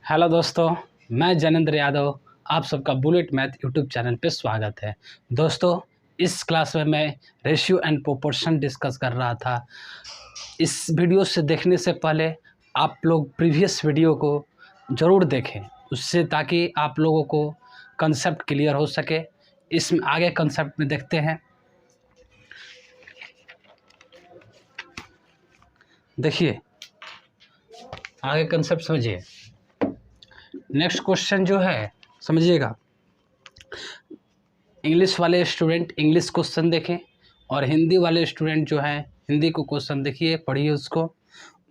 Hello दोस्तों, मैं जनेंद्र यादव। आप सबका बुलेट मैथ यूट्यूब चैनल पे स्वागत है। दोस्तों, इस क्लास में मैं रेशियो एंड प्रोपोर्शन डिस्कस कर रहा था। इस वीडियो से देखने से पहले आप लोग प्रीवियस वीडियो को ज़रूर देखें, उससे ताकि आप लोगों को कंसेप्ट क्लियर हो सके। इसमें आगे कंसेप्ट में देखते हैं। देखिए, आगे कंसेप्ट समझिए। नेक्स्ट क्वेश्चन जो है समझिएगा। इंग्लिश वाले स्टूडेंट इंग्लिश क्वेश्चन देखें और हिंदी वाले स्टूडेंट जो हैं हिंदी को क्वेश्चन देखिए, पढ़िए उसको।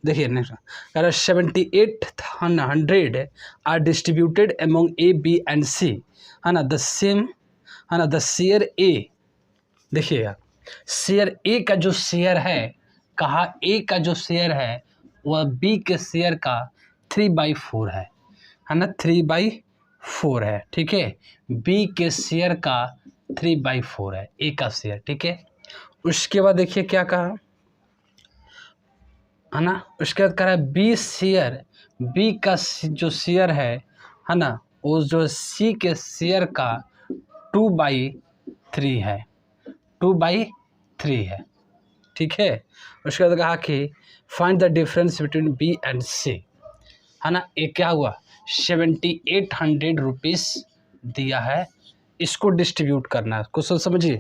देखिए next, 7800 are distributed among A B and C, है ना। द सेम, है ना। द शेयर ए, देखिएगा, शेयर ए का जो शेयर है, कहा ए का जो शेयर है वह बी के शेयर का 3/4 है ना। 3/4 है, ठीक है। बी के शेयर का 3/4 है ए का शेयर, ठीक है। उसके बाद देखिए क्या कहा, है ना। उसके बाद कह रहा है बी शेयर, बी का जो शेयर है ना, वो जो सी के शेयर का 2/3 है, 2/3 है, ठीक है। उसके बाद कहा कि find the difference between B and C, है ना। ये क्या हुआ, 7800 रुपीज़ दिया है, इसको डिस्ट्रीब्यूट करना है। क्वेश्चन समझिए,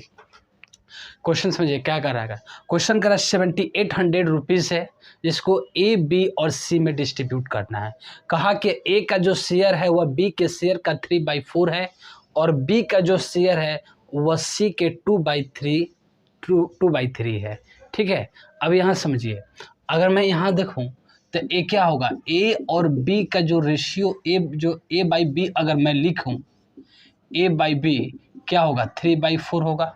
क्वेश्चन समझिए क्या कर रहा है। क्वेश्चन कर रहा है 7800 रुपीज़ है, जिसको ए बी और सी में डिस्ट्रीब्यूट करना है। कहा कि ए का जो शेयर है वह बी के शेयर का 3/4 है और बी का जो शेयर है वह सी के 2/3 है, ठीक है। अब यहाँ समझिए, अगर मैं यहाँ देखूँ तो ए क्या होगा, ए और बी का जो रेशियो, ए बाई बी अगर मैं लिखूँ, ए बाई बी क्या होगा, 3/4 होगा।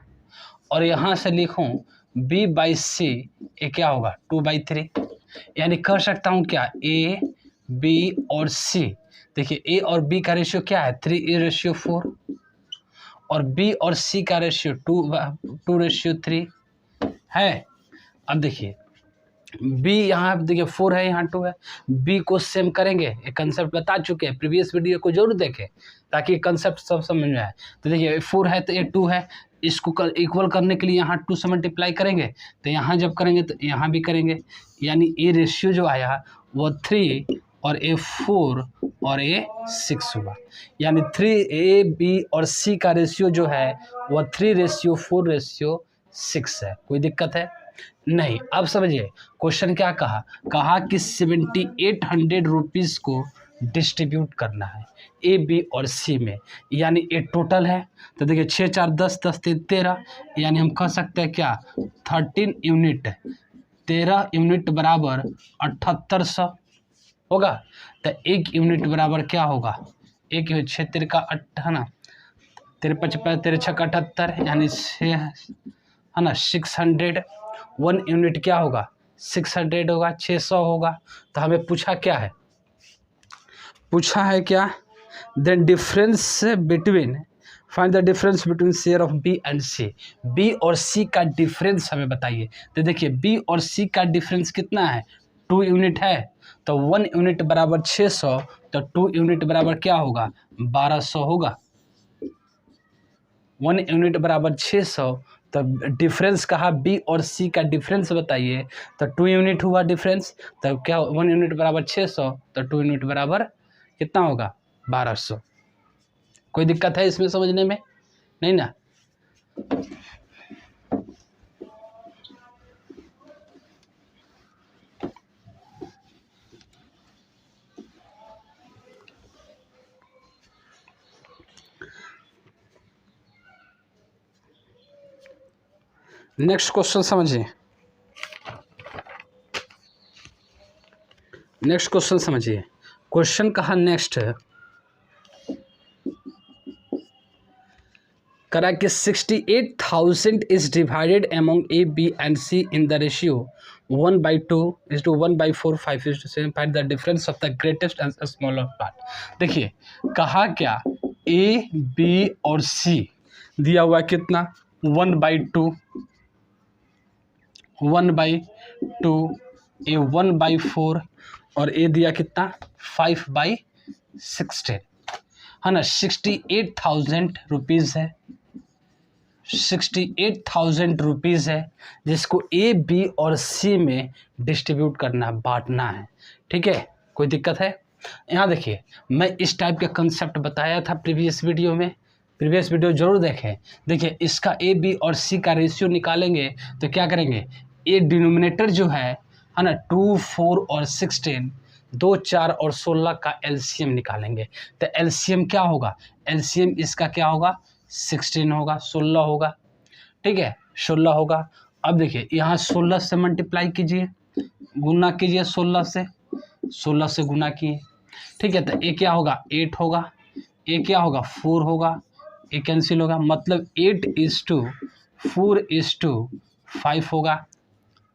और यहाँ से लिखूँ b/c, ये क्या होगा, 2/3। यानी कर सकता हूँ क्या, ए बी और सी। देखिए ए और बी का रेशियो क्या है, 3:4 और बी और सी का रेशियो 2:3 है। अब देखिए बी यहाँ देखिए 4 है, यहाँ 2 है। बी को सेम करेंगे, ये कंसेप्ट बता चुके हैं, प्रीवियस वीडियो को जरूर देखें ताकि कंसेप्ट सब समझ में आए। तो देखिए 4 है तो ये 2 है, इसको इक्वल करने के लिए यहाँ 2 से मल्टीप्लाई करेंगे, तो यहाँ जब करेंगे तो यहाँ भी करेंगे। यानी ये रेशियो जो आया वो 3 और ए 4 और ए 6 हुआ। यानी 3 ए बी और सी का रेशियो जो है वह 3:4:6 है। कोई दिक्कत है नहीं। अब समझिए क्वेश्चन क्या कहा, कहा कि 7800 रुपीज़ को डिस्ट्रीब्यूट करना है ए बी और सी में। यानी ये टोटल है, तो देखिए 6 4 10 10 3 13, यानी हम कह सकते हैं क्या, 13 यूनिट, 13 यूनिट बराबर 7800 होगा। तो 1 यूनिट बराबर क्या होगा, 1 6 3 का 8 है ना, 3 5 13 6 78, यानी 6 है ना, 600। 1 यूनिट क्या होगा, 600 होगा, 600 होगा। तो हमें पूछा क्या है, पूछा है क्या, then difference between, find the difference between share of B and C. B और सी का डिफरेंस हमें बताइए। तो देखिए बी और सी का डिफरेंस कितना है, 2 यूनिट है। तो 1 यूनिट बराबर 600, तो 2 यूनिट बराबर क्या होगा, 1200 होगा। 1 यूनिट बराबर 600, तो डिफरेंस कहा बी और सी का डिफरेंस बताइए, तो 2 यूनिट हुआ डिफरेंस। तो क्या, 1 यूनिट बराबर 600, तो 2 यूनिट बराबर कितना होगा, 1200। कोई दिक्कत है इसमें समझने में, नहीं ना। नेक्स्ट क्वेश्चन समझिए, नेक्स्ट क्वेश्चन समझिए। क्वेश्चन कहा नेक्स्ट है, करा कि 68,000 is divided among A B and C in the ratio 1/2:1/4 5:7। Find the difference of the greatest and smaller part. देखिए कहा क्या, ए बी और सी दिया हुआ कितना, 1/2, 1/2, ए 1/4 और ए दिया कितना, 5/7। 16 है ना, 68,000 रुपीज़ है, 68,000 रुपीज़ है, जिसको ए बी और सी में डिस्ट्रीब्यूट करना है, बांटना है। ठीक है, कोई दिक्कत है? यहाँ देखिए, मैं इस टाइप का कंसेप्ट बताया था प्रीवियस वीडियो में, प्रीवियस वीडियो जरूर देखें। देखिए, इसका ए बी और सी का रेशियो निकालेंगे तो क्या करेंगे, ए डिनोमिनेटर जो है ना 2, 4 और 16, 2, 4 और 16 का एलसीएम निकालेंगे। तो एलसीएम क्या होगा, एलसीएम इसका क्या होगा, 16 होगा, 16 होगा। ठीक है, 16 होगा। अब देखिए, यहाँ 16 से मल्टीप्लाई कीजिए, गुना कीजिए, 16 से गुना किए। ठीक है, तो ए क्या होगा, 8 होगा, ए क्या होगा, 4 होगा, ए कैंसिल होगा, मतलब 8:4:5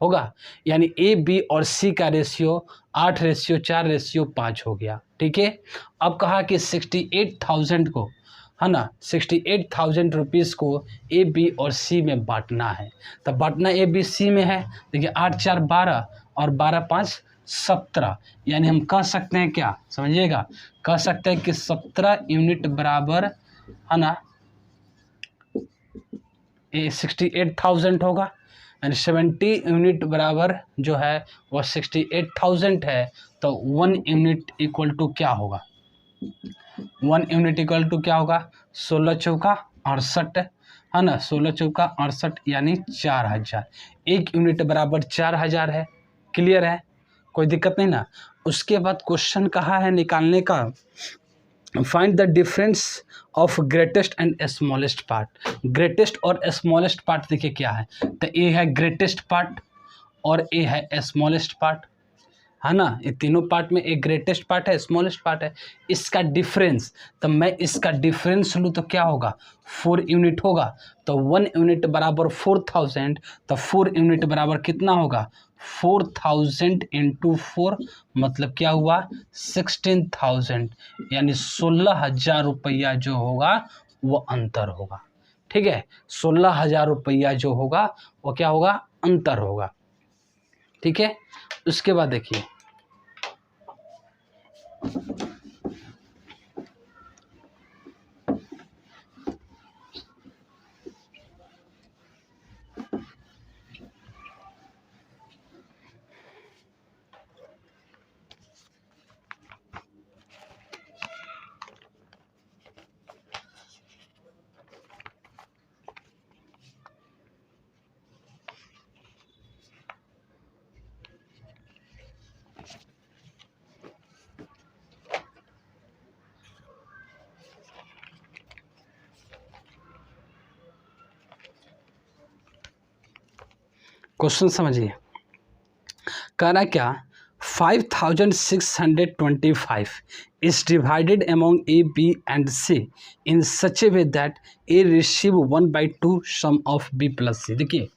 होगा। यानी ए बी और सी का रेशियो 8:4:5 हो गया। ठीक है, अब कहा कि 68,000 को है ना, 68,000 रुपीज़ को ए बी और सी में बांटना है। तब बांटना ए बी सी में है। देखिए, 8 4 12 और 12 5 17, यानी हम कह सकते हैं क्या, समझिएगा, कह सकते हैं कि 17 यूनिट बराबर है ना 68,000 होगा, यानी 70 यूनिट बराबर जो है वह 68,000 है। तो 1 यूनिट इक्वल टू क्या होगा, 1 यूनिट इक्वल टू क्या होगा, 16 चौका 68 है ना, 16 चौका 68 यानी 4000। 1 यूनिट बराबर 4000 है। क्लियर है, कोई दिक्कत नहीं ना। उसके बाद क्वेश्चन कहा है निकालने का, find the difference of greatest and smallest part. Greatest और स्मॉलेस्ट पार्ट देखिए क्या है, तो ए है ग्रेटेस्ट पार्ट और ए है स्मॉलेस्ट पार्ट, है ना। ये तीनों पार्ट में एक ग्रेटेस्ट पार्ट है, स्मॉलेस्ट पार्ट है। इसका डिफरेंस, तो मैं इसका डिफरेंस लूँ तो क्या होगा, 4 यूनिट होगा। तो 1 यूनिट बराबर 4000, तो 4 यूनिट बराबर कितना होगा, 4000 इंटू 4 मतलब क्या हुआ, 16,000, यानी 16,000 रुपया जो होगा वो अंतर होगा। ठीक है, 16,000 रुपया जो होगा वो क्या होगा, अंतर होगा। ठीक है, उसके बाद देखिए, क्वेश्चन समझिए, कहना क्या, 5625 is divided among A, B and C in such a way that A receive 1/2 sum of B plus C। देखिए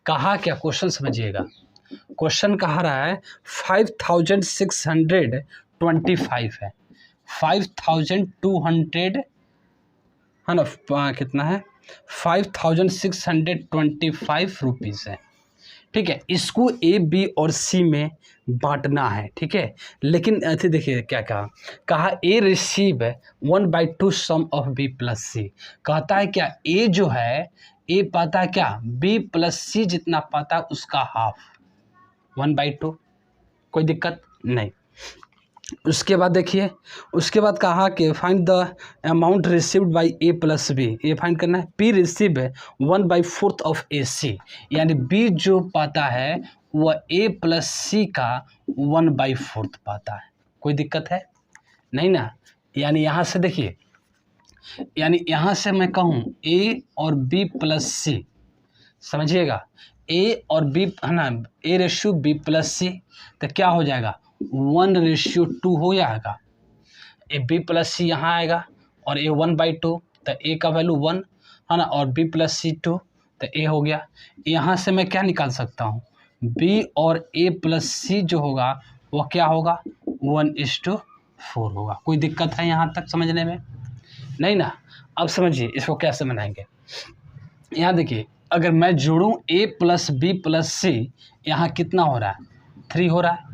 कहा क्या, क्वेश्चन समझिएगा, क्वेश्चन कहा रहा है 5625 है, 5200 है ना, कितना है, 5625 रुपीज़ है। ठीक है, इसको ए बी और सी में बांटना है। ठीक है, लेकिन ऐसे देखिए क्या कहा A receive 1/2 sum of B plus C. कहता है क्या, ए जो है, ए पाता है क्या, बी प्लस सी जितना पाता है उसका हाफ, 1/2, कोई दिक्कत नहीं। उसके बाद देखिए, उसके बाद कहा कि find the amount received by A plus B, ये फाइंड करना है। P receive 1/4 of A C, यानी बी जो पाता है वह ए प्लस सी का 1/4 पाता है। कोई दिक्कत है नहीं ना। यानी यहाँ से देखिए, यानी यहाँ से मैं कहूँ ए और बी प्लस सी, समझिएगा, ए और बी है ना, ए रेशियो बी प्लस सी, तो क्या हो जाएगा, 1:2 हो जाएगा। ए बी प्लस सी यहाँ आएगा और ए 1/2, तो ए का वैल्यू 1 है ना, और बी प्लस सी 2, तो ए हो गया। यहाँ से मैं क्या निकाल सकता हूँ, बी और ए प्लस सी जो होगा वो क्या होगा, 1:4 होगा। कोई दिक्कत है यहाँ तक समझने में नहीं ना। अब समझिए इसको कैसे बनाएंगे। यहाँ देखिए, अगर मैं जोड़ूँ a प्लस बी प्लस सी, यहाँ कितना हो रहा है, 3 हो रहा है।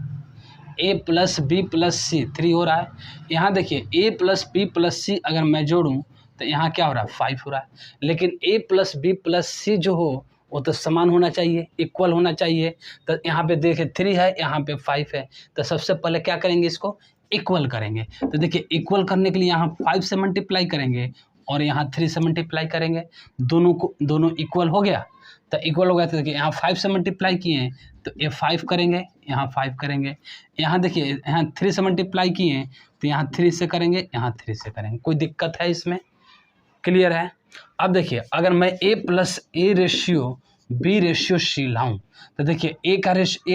ए प्लस बी प्लस सी 3 हो रहा है। यहाँ देखिए ए प्लस बी प्लस सी अगर मैं जोड़ूँ तो यहाँ क्या हो रहा है 5 हो रहा है। लेकिन ए प्लस बी प्लस सी जो हो वो तो समान होना चाहिए, इक्वल होना चाहिए। तो यहाँ पे देखिए 3 है, यहाँ पे 5 है। तो सबसे पहले क्या करेंगे, इसको इक्वल करेंगे। तो देखिए इक्वल करने के लिए यहाँ 5 से मल्टीप्लाई करेंगे और यहाँ 3 से मल्टीप्लाई करेंगे। दोनों इक्वल हो गया। तो इक्वल हो गया तो देखिए यहाँ 5 से मल्टीप्लाई किए तो ये 5 करेंगे, यहाँ 5 करेंगे। यहाँ देखिए यहाँ 3 से मल्टीप्लाई किए तो यहाँ 3 से करेंगे, यहाँ 3 से करेंगे। कोई दिक्कत है इसमें? क्लियर है? अब देखिए अगर मैं a plus A ratio B ratio C लाऊं तो देखिए ए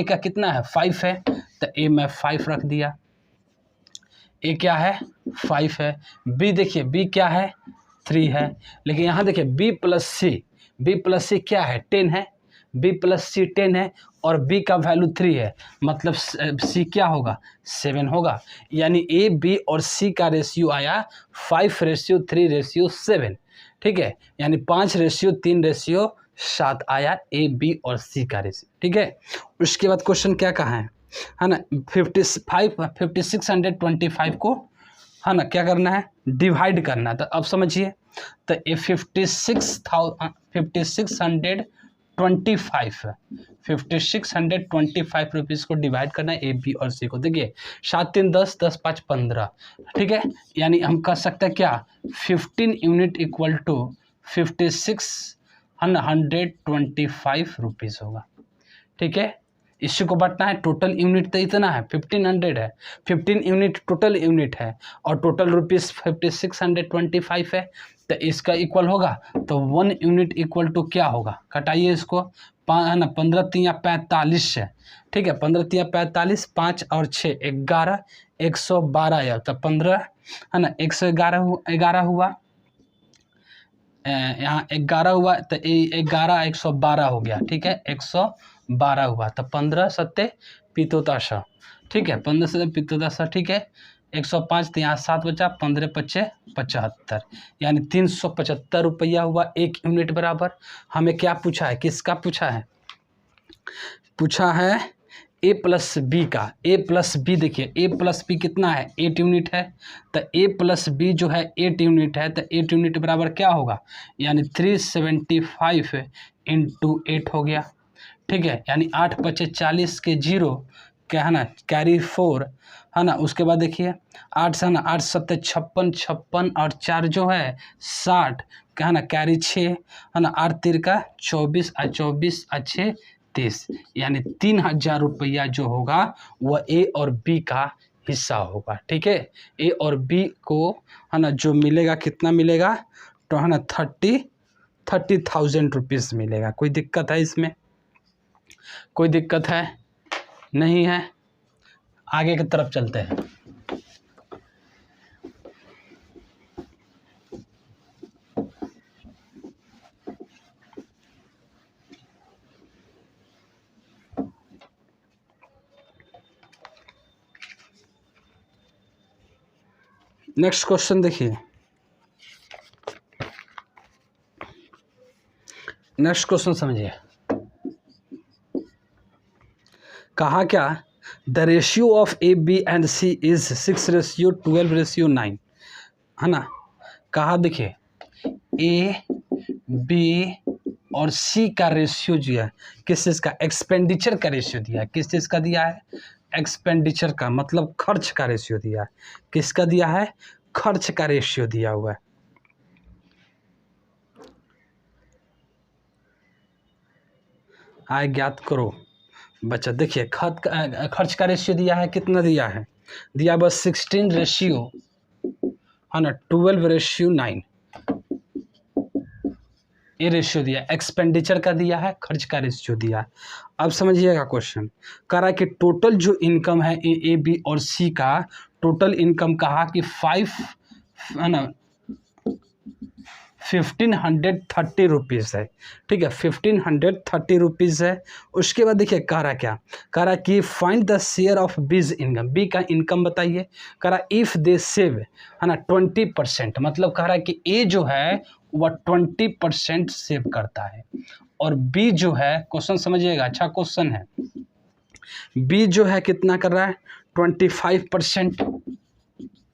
का कितना है 5 है। तो ए में 5 रख दिया, ए क्या है 5 है। बी देखिए बी क्या है 3 है। लेकिन यहाँ देखिए बी प्लस सी क्या है 10 है। बी प्लस सी 10 है और बी का वैल्यू 3 है, मतलब सी क्या होगा 7 होगा। यानी ए बी और सी का रेशियो आया 5:3:7। ठीक है, यानी 5:3:7 आया ए बी और सी का रेशियो। ठीक है, उसके बाद क्वेश्चन क्या कहा है ना 5625 को है ना क्या करना है डिवाइड करना है। तो अब समझिए तो ये 5625 रुपीज़ को डिवाइड करना है ए बी और सी को। देखिए 7 3 10 10 5 15। ठीक है, यानी हम कर सकते हैं क्या 15 यूनिट इक्वल टू 5625 रुपीज़ होगा। ठीक है, इसी को बांटना है। टोटल यूनिट तो इतना है 1500 है, 15 यूनिट टोटल यूनिट है और टोटल रुपीज़ 5625 है। तो इसका इक्वल होगा तो 1 यूनिट इक्वल टू क्या होगा, घटाइए इसको है ना 15 3 45 है। ठीक है, 15 3 45, 5 और 6 11, 112 है। तो 15 है ना 111 हुआ, यहाँ 11 हुआ तो 11 112 हो गया। ठीक है, 112 हुआ तो 15 7 पितोताशा। ठीक है, 15 से पितोताशा। ठीक है, 105 तो यहाँ 7 बचा, 15 5 75, यानी 375 रुपया हुआ 1 यूनिट बराबर। हमें क्या पूछा है, किसका पूछा है? पूछा है ए प्लस बी का। ए प्लस बी देखिए ए प्लस बी कितना है 8 यूनिट है। तो ए प्लस बी जो है 8 यूनिट है। तो 8 यूनिट बराबर क्या होगा, यानी 375 इंटू 8 हो गया। ठीक है, यानी 8 5 40 के 0 क्या है ना कैरी 4 है ना। उसके बाद देखिए 8 से ना 8 7 56 56 और 4 जो है 60 क्या है ना कैरी 6 है ना 8 3 का 24 और 24 6 30, यानी 3000 रुपया जो होगा वह ए और बी का हिस्सा होगा। ठीक है, ए और बी को है ना जो मिलेगा कितना मिलेगा तो है ना 30,000 रुपीज़ मिलेगा। कोई दिक्कत है इसमें? कोई दिक्कत है? नहीं है। आगे की तरफ चलते हैं। नेक्स्ट क्वेश्चन देखिए, नेक्स्ट क्वेश्चन समझिए। कहा क्या the ratio of A B and C is 6:12:9 है ना। कहा देखिए ए बी और सी का रेशियो जो है किस चीज़ का, एक्सपेंडिचर का रेशियो दिया है। किस चीज़ का दिया है, एक्सपेंडिचर का, मतलब खर्च का रेशियो दिया है। किसका दिया है, खर्च का रेशियो दिया हुआ है। आय ज्ञात करो बच्चा। देखिए खर्च का रेशियो दिया है, कितना दिया है, दिया बस 16 रेशियो है ना 12:9 ये रेशियो दिया। एक्सपेंडिचर का दिया है, खर्च का रेशियो दिया है। अब समझिएगा क्वेश्चन कह रहा है कि टोटल जो इनकम है ए बी और सी का, टोटल इनकम कहा कि 1530 रुपीज़ है। ठीक है, 1530 रुपीज़ है। उसके बाद देखिए कह रहा क्या, कह रहा कि find the share of B's income, B का इनकम बताइए। कह रहा इफ़ दे सेव है ना 20%, मतलब कह रहा है कि ए जो है वह 20% सेव करता है और बी जो है, क्वेश्चन समझिएगा अच्छा क्वेश्चन है, बी जो है कितना कर रहा है 25%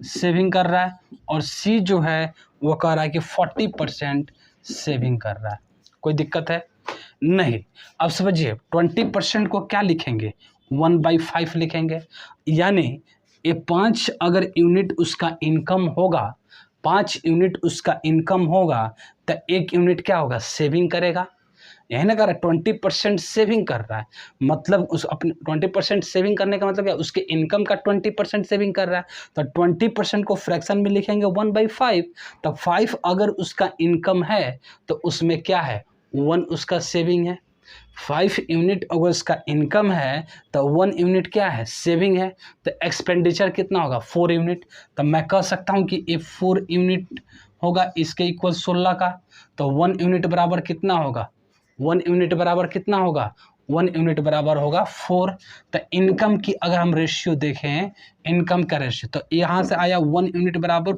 सेविंग कर रहा है, और सी जो है वो कह रहा है कि 40% सेविंग कर रहा है। कोई दिक्कत है नहीं। अब समझिए 20% को क्या लिखेंगे 1/5 लिखेंगे, यानी ये 5 अगर यूनिट उसका इनकम होगा, 5 यूनिट उसका इनकम होगा तो 1 यूनिट क्या होगा सेविंग करेगा। यही ना कर रहा है 20% सेविंग कर रहा है, मतलब उस अपने 20% सेविंग करने का मतलब क्या उसके इनकम का 20% सेविंग कर रहा है। तो 20% को फ्रैक्शन में लिखेंगे 1/5, तो 5 अगर उसका इनकम है तो उसमें क्या है 1 उसका सेविंग है। 5 यूनिट अगर उसका इनकम है तो 1 यूनिट क्या है सेविंग है। तो एक्सपेंडिचर कितना होगा 4 यूनिट। तो मैं कह सकता हूँ कि ये 4 यूनिट होगा, इसके इक्वल 16 का। तो 1 यूनिट बराबर कितना होगा 1 यूनिट बराबर कितना होगा 1 यूनिट बराबर होगा 4। तो इनकम की अगर हम रेशियो देखें, इनकम का रेशियो, तो यहाँ से आया 1 यूनिट बराबर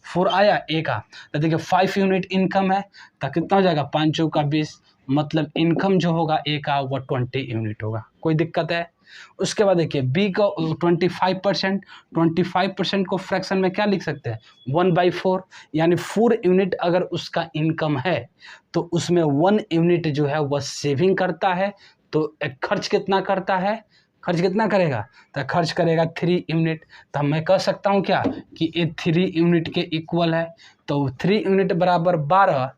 4 आया ए का। तो देखिए 5 यूनिट इनकम है तो कितना हो जाएगा 5 चौका 20, मतलब इनकम जो होगा ए का वो 20 यूनिट होगा। कोई दिक्कत है। उसके बाद देखिए बी का 25% को फ्रैक्शन में क्या लिख सकते हैं 1/4, यानी 4 यूनिट अगर उसका इनकम है तो उसमें 1 यूनिट जो है वह सेविंग करता है। तो खर्च कितना करता है, खर्च कितना करेगा तो खर्च करेगा 3 यूनिट। तो मैं कह सकता हूँ क्या कि ये 3 यूनिट के इक्वल है। तो 3 यूनिट बराबर 12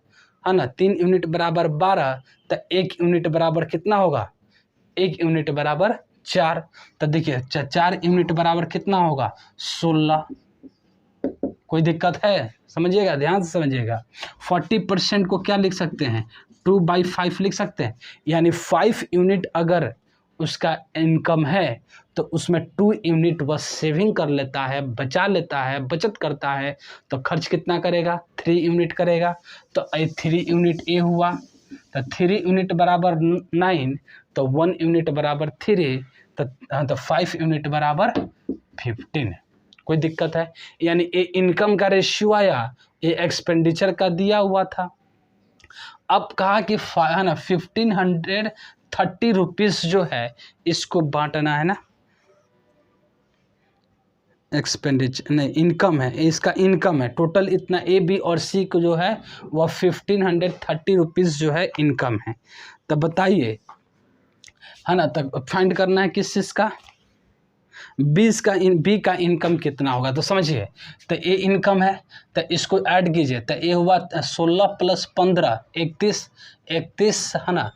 है ना, 3 यूनिट बराबर 12, तो 1 यूनिट बराबर कितना होगा 1 यूनिट बराबर 4। तो देखिए 4 यूनिट बराबर कितना होगा 16। कोई दिक्कत है, समझिएगा ध्यान से समझिएगा। 40% को क्या लिख सकते हैं 2/5 लिख सकते हैं, यानी 5 यूनिट अगर उसका इनकम है तो उसमें 2 यूनिट वह सेविंग कर लेता है, बचा लेता है, बचत करता है। तो खर्च कितना करेगा 3 यूनिट करेगा। तो 3 यूनिट ए हुआ, तो 3 यूनिट बराबर 9, तो 1 यूनिट बराबर 3, तो 5 यूनिट बराबर 15। कोई दिक्कत है, यानी ये इनकम का रेशियो आया, ये एक्सपेंडिचर का दिया हुआ था। अब कहा कि है ना 1530 रुपीज़ जो है इसको बांटना है ना, एक्सपेंडिचर नहीं इनकम है, इसका इनकम है टोटल इतना ए बी और सी को जो है वह 1530 रुपीज़ जो है इनकम है। तो बताइए है ना, तब फाइंड करना है किस चीज़ का बी का इनकम कितना होगा। तो समझिए तो ए इनकम है तो इसको ऐड कीजिए, तो ए हुआ 16 + 15 31 है ना,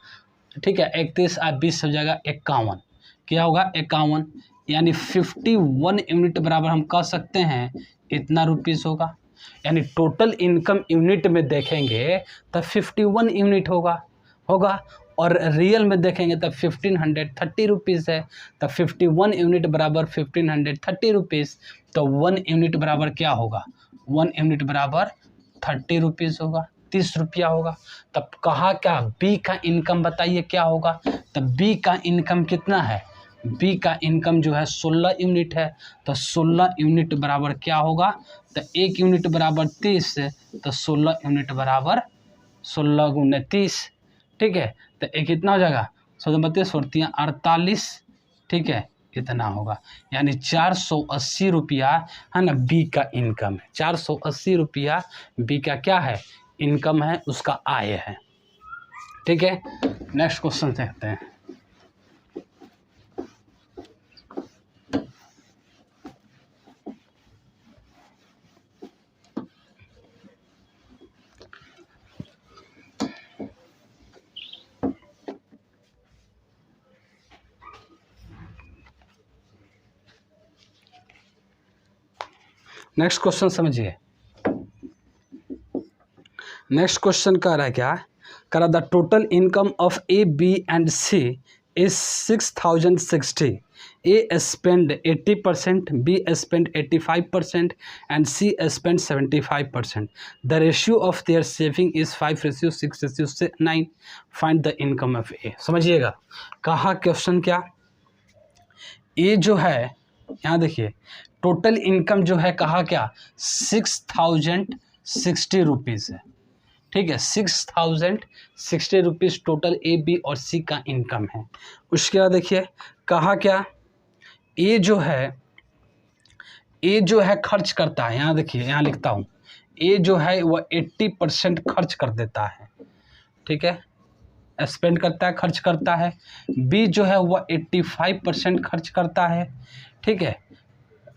ठीक है 31 और 20 हो जाएगा 51। क्या होगा 51, यानी 51 यूनिट बराबर हम कह सकते हैं इतना रुपीज़ होगा। यानी टोटल इनकम यूनिट में देखेंगे तो 51 यूनिट होगा और रियल में देखेंगे तो 1530 रुपीज़ है। तो 51 यूनिट बराबर 1530 रुपीज़, तो 1 यूनिट बराबर क्या होगा 1 यूनिट बराबर 30 रुपीज़ होगा, 30 रुपया होगा। तब कहा क्या बी का इनकम बताइए क्या होगा। तब बी का इनकम कितना है, बी का इनकम जो है 16 यूनिट है। तो 16 यूनिट बराबर क्या होगा, तो 1 यूनिट बराबर 30, तो 16 यूनिट बराबर 16 × 30, ठीक है। तो एक कितना हो जाएगा 32 × 48, ठीक है इतना होगा, यानी 480 रुपया है ना बी का इनकम है। 480 रुपया बी का क्या है इनकम है, उसका आय है, ठीक है। नेक्स्ट क्वेश्चन देखते हैं। नेक्स्ट क्वेश्चन समझिए। नेक्स्ट क्वेश्चन कह रहा है क्या, कह रहा the total income of A B and C is 6060। A spend 80%, B spend 85% and C spend 75%। The ratio of their saving is 5:6:9। Find the income of A. समझिएगा कहा question क्या, ए जो है यहाँ देखिए टोटल इनकम जो है कहा क्या 6060 रुपीज़ है, ठीक है, 6060 रुपीज़ टोटल ए बी और सी का इनकम है। उसके बाद देखिए कहा क्या, ए जो है खर्च करता है, यहाँ देखिए यहाँ लिखता हूँ, ए जो है वह 80% खर्च कर देता है, ठीक है, स्पेंड करता है, खर्च करता है। बी जो है वह 85% खर्च करता है, ठीक है,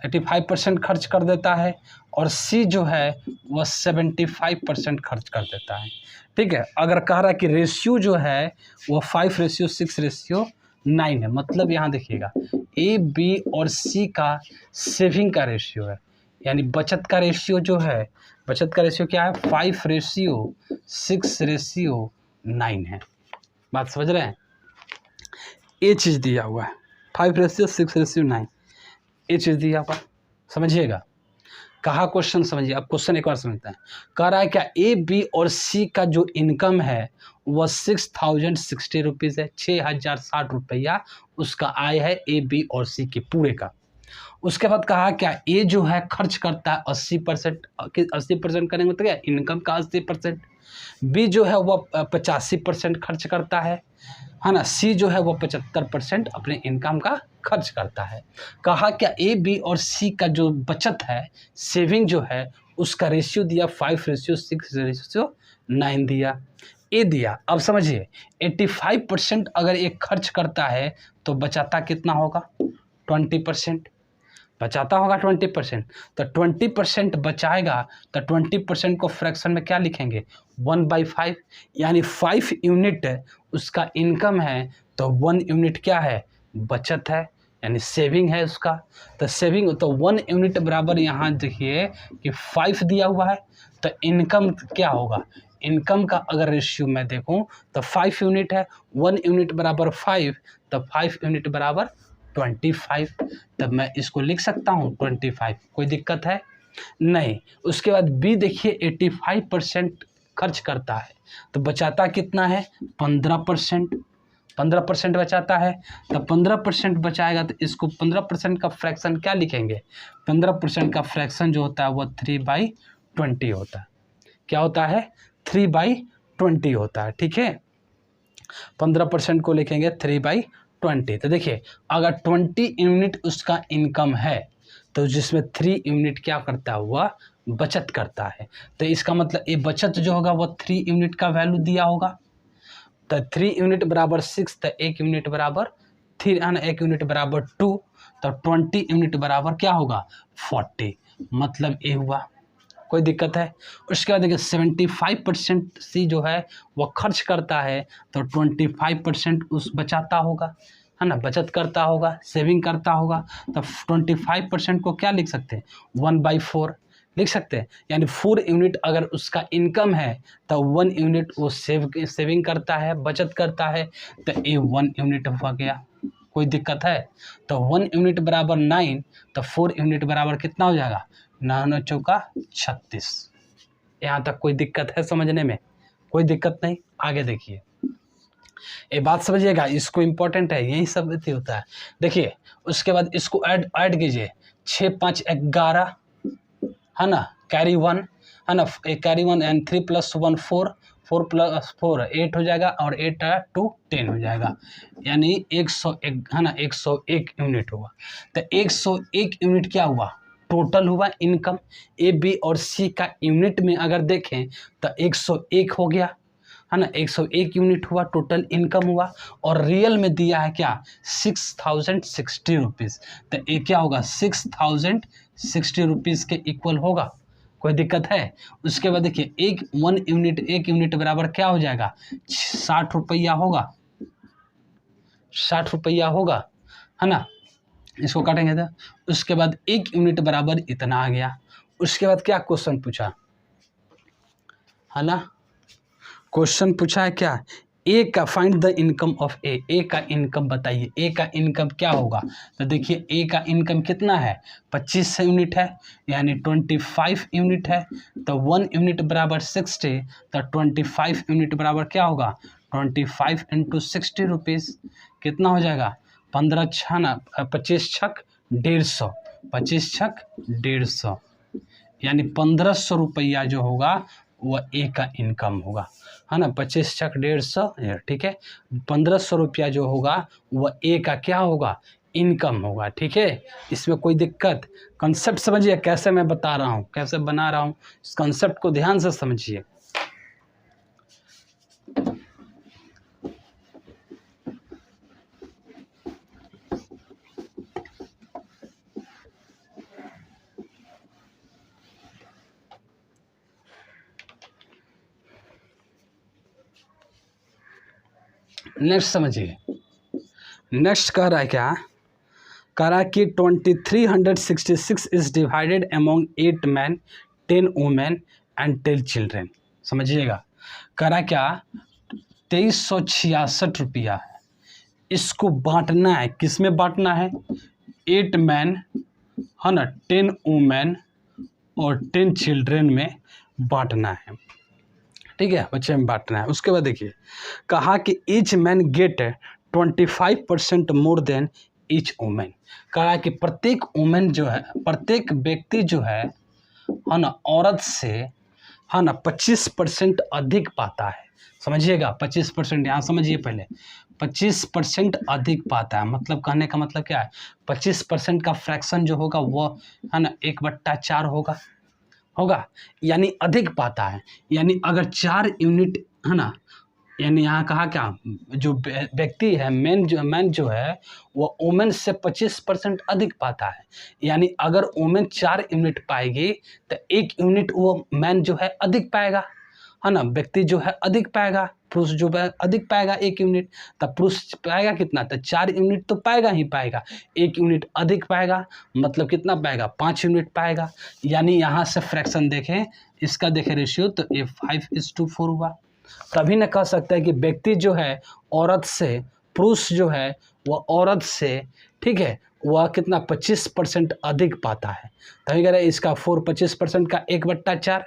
85% खर्च कर देता है। और सी जो है वह 75% खर्च कर देता है, ठीक है। अगर कह रहा है कि रेशियो जो है वह 5:6:9 है, मतलब यहाँ देखिएगा ए बी और सी का सेविंग का रेशियो है, यानी बचत का रेशियो जो है, बचत का रेशियो क्या है, 5:6:9 है। बात समझ रहे हैं, ये चीज़ दिया हुआ है 5:6:9, ये चीज़ दिया हुआ, समझिएगा। कहा क्वेश्चन समझिए, अब क्वेश्चन एक बार समझते हैं। कह रहा है क्या, ए बी और सी का जो इनकम है वह 6060 रुपीज़ है, 6060 रुपया उसका आय है ए बी और सी के पूरे का। उसके बाद कहा क्या, ए जो है खर्च करता है 80%, 80% करेंगे तो क्या, इनकम का 80%। बी जो है वह 85% खर्च करता है ना। सी जो है वह 75% अपने इनकम का खर्च करता है। कहा क्या, ए बी और सी का जो बचत है, सेविंग जो है, उसका रेशियो दिया 5:6:9 दिया, ए दिया। अब समझिए 85% अगर एक खर्च करता है तो बचाता कितना होगा, 20% बचाता होगा, 20%। तो 20% बचाएगा तो 20% को फ्रैक्शन में क्या लिखेंगे, 1/5, यानी 5 यूनिट उसका इनकम है तो 1 यूनिट क्या है, बचत है, यानी सेविंग है उसका। तो सेविंग तो 1 यूनिट बराबर, यहाँ देखिए कि 5 दिया हुआ है, तो इनकम क्या होगा, इनकम का अगर रेशियो मैं देखूं तो 5 यूनिट है, 1 यूनिट बराबर 5, तो 5 यूनिट बराबर 25, तब मैं इसको लिख सकता हूँ 25, कोई दिक्कत है नहीं। उसके बाद बी देखिए 85% खर्च करता है तो बचाता कितना है, 15% बचाता है। तो 15% बचाएगा तो इसको 15% का फ्रैक्शन क्या लिखेंगे, 15% का फ्रैक्शन जो होता है वो 3/20 होता है। क्या होता है, 3/20 होता है, ठीक है। 15% को लिखेंगे 3/20। तो देखिए अगर 20 यूनिट उसका इनकम है तो जिसमें 3 यूनिट क्या करता है, वह बचत करता है। तो इसका मतलब ये बचत जो होगा वह 3 यूनिट का वैल्यू दिया होगा। तो 3 यूनिट बराबर 6, तो 1 यूनिट बराबर 3, 1 यूनिट बराबर 2, तो 20 यूनिट बराबर क्या होगा, 40, मतलब ये हुआ। कोई दिक्कत है। उसके बाद देखिए 75% सी जो है वह खर्च करता है तो 25% उस बचाता होगा, है ना, बचत करता होगा, सेविंग करता होगा। तो 25% को क्या लिख सकते हैं, 1/4 लिख सकते हैं, यानी 4 यूनिट अगर उसका इनकम है तो 1 यूनिट वो सेविंग करता है, बचत करता है, तो ये 1 यूनिट हो गया। कोई दिक्कत है। तो 1 यूनिट बराबर 9, तो 4 यूनिट बराबर कितना हो जाएगा, 9 चौका 36। यहाँ तक कोई दिक्कत है समझने में, कोई दिक्कत नहीं। आगे देखिए, ये बात समझिएगा, इसको इम्पोर्टेंट है, यही सब होता है। देखिए उसके बाद इसको ऐड कीजिए, 6 5 11, है ना, कैरी 1, है ना, कैरी 1 एंड 3 + 1 4, 4 + 4 8 हो जाएगा, और 8 2 10 हो जाएगा, यानी 101, है ना, 101 यूनिट हुआ। तो 101 यूनिट क्या हुआ, टोटल हुआ इनकम। ए बी और सी का यूनिट में अगर देखें तो 101 हो गया, है ना, 101 यूनिट हुआ, टोटल इनकम हुआ। और रियल में दिया है क्या, 6060 रुपीज़। तो ये क्या होगा, 6060 रुपीज़ के इक्वल होगा। कोई दिक्कत है। उसके बाद देखिए 1 यूनिट बराबर क्या हो जाएगा, 60 रुपया होगा, 60 रुपया होगा, है ना। इसको काटेंगे तो उसके बाद 1 यूनिट बराबर इतना आ गया। उसके बाद क्या क्वेश्चन पूछा, है ना, क्वेश्चन पूछा है क्या, ए का फाइंड द इनकम ऑफ ए का इनकम बताइए, ए का इनकम क्या होगा। तो देखिए ए का इनकम कितना है, 25 यूनिट है, यानी 25 यूनिट है। तो 1 यूनिट बराबर 60, तो 25 यूनिट बराबर क्या होगा, 25 × 60 रुपीज़, कितना हो जाएगा, 15 छः ना, 25 छक 150, 25 छक 150, यानी 1500 रुपया जो होगा वह ए का इनकम होगा, है ना। 25 छक 150, ठीक है। 1500 रुपया जो होगा वह ए का क्या होगा, इनकम होगा, ठीक है। इसमें कोई दिक्कत, कंसेप्ट समझिए कैसे मैं बता रहा हूँ, कैसे बना रहा हूँ, इस कंसेप्ट को ध्यान से समझिए। नेक्स्ट समझिए, नेक्स्ट कह रहा है क्या, कह रहा है कि 2366 is divided among 8 man 10 women and 10 children. समझिएगा, कह रहा है क्या, 2366 रुपया है, इसको बांटना है, किस में बांटना है, 8 मैन, है ना, 10 वुमेन और 10 चिल्ड्रेन में बांटना है, ठीक है, बच्चे में बांटना है। उसके बाद देखिए, कहा कि each man get 25% more than each women. कहा कि प्रत्येक वुमेन जो है, प्रत्येक व्यक्ति जो है ना, औरत से, है ना, 25% अधिक पाता है। समझिएगा, 25%, यहाँ समझिए पहले, 25% अधिक पाता है, मतलब कहने का मतलब क्या है, 25% का फ्रैक्शन जो होगा वो, है ना, 1/4 होगा, यानी अधिक पाता है। यानी अगर 4 यूनिट, है ना, यानी यहाँ कहा क्या, जो व्यक्ति है, मैन जो है वो वुमेन से 25% अधिक पाता है। यानी अगर वुमेन 4 यूनिट पाएगी तो 1 यूनिट वो मैन जो है अधिक पाएगा, है ना, व्यक्ति जो है अधिक पाएगा, पुरुष जो है अधिक पाएगा 1 यूनिट, तब पुरुष पाएगा कितना, तो 4 यूनिट तो पाएगा ही पाएगा, 1 यूनिट अधिक पाएगा, मतलब कितना पाएगा, 5 यूनिट पाएगा। यानी यहाँ से फ्रैक्शन देखें, इसका देखें रेशियो, तो ये 5:4 हुआ। तभी न कह सकते हैं कि व्यक्ति जो है औरत से, पुरुष जो है वह औरत से, ठीक है, वह कितना 25% अधिक पाता है। तभी कह रहे इसका 25% का 1/4,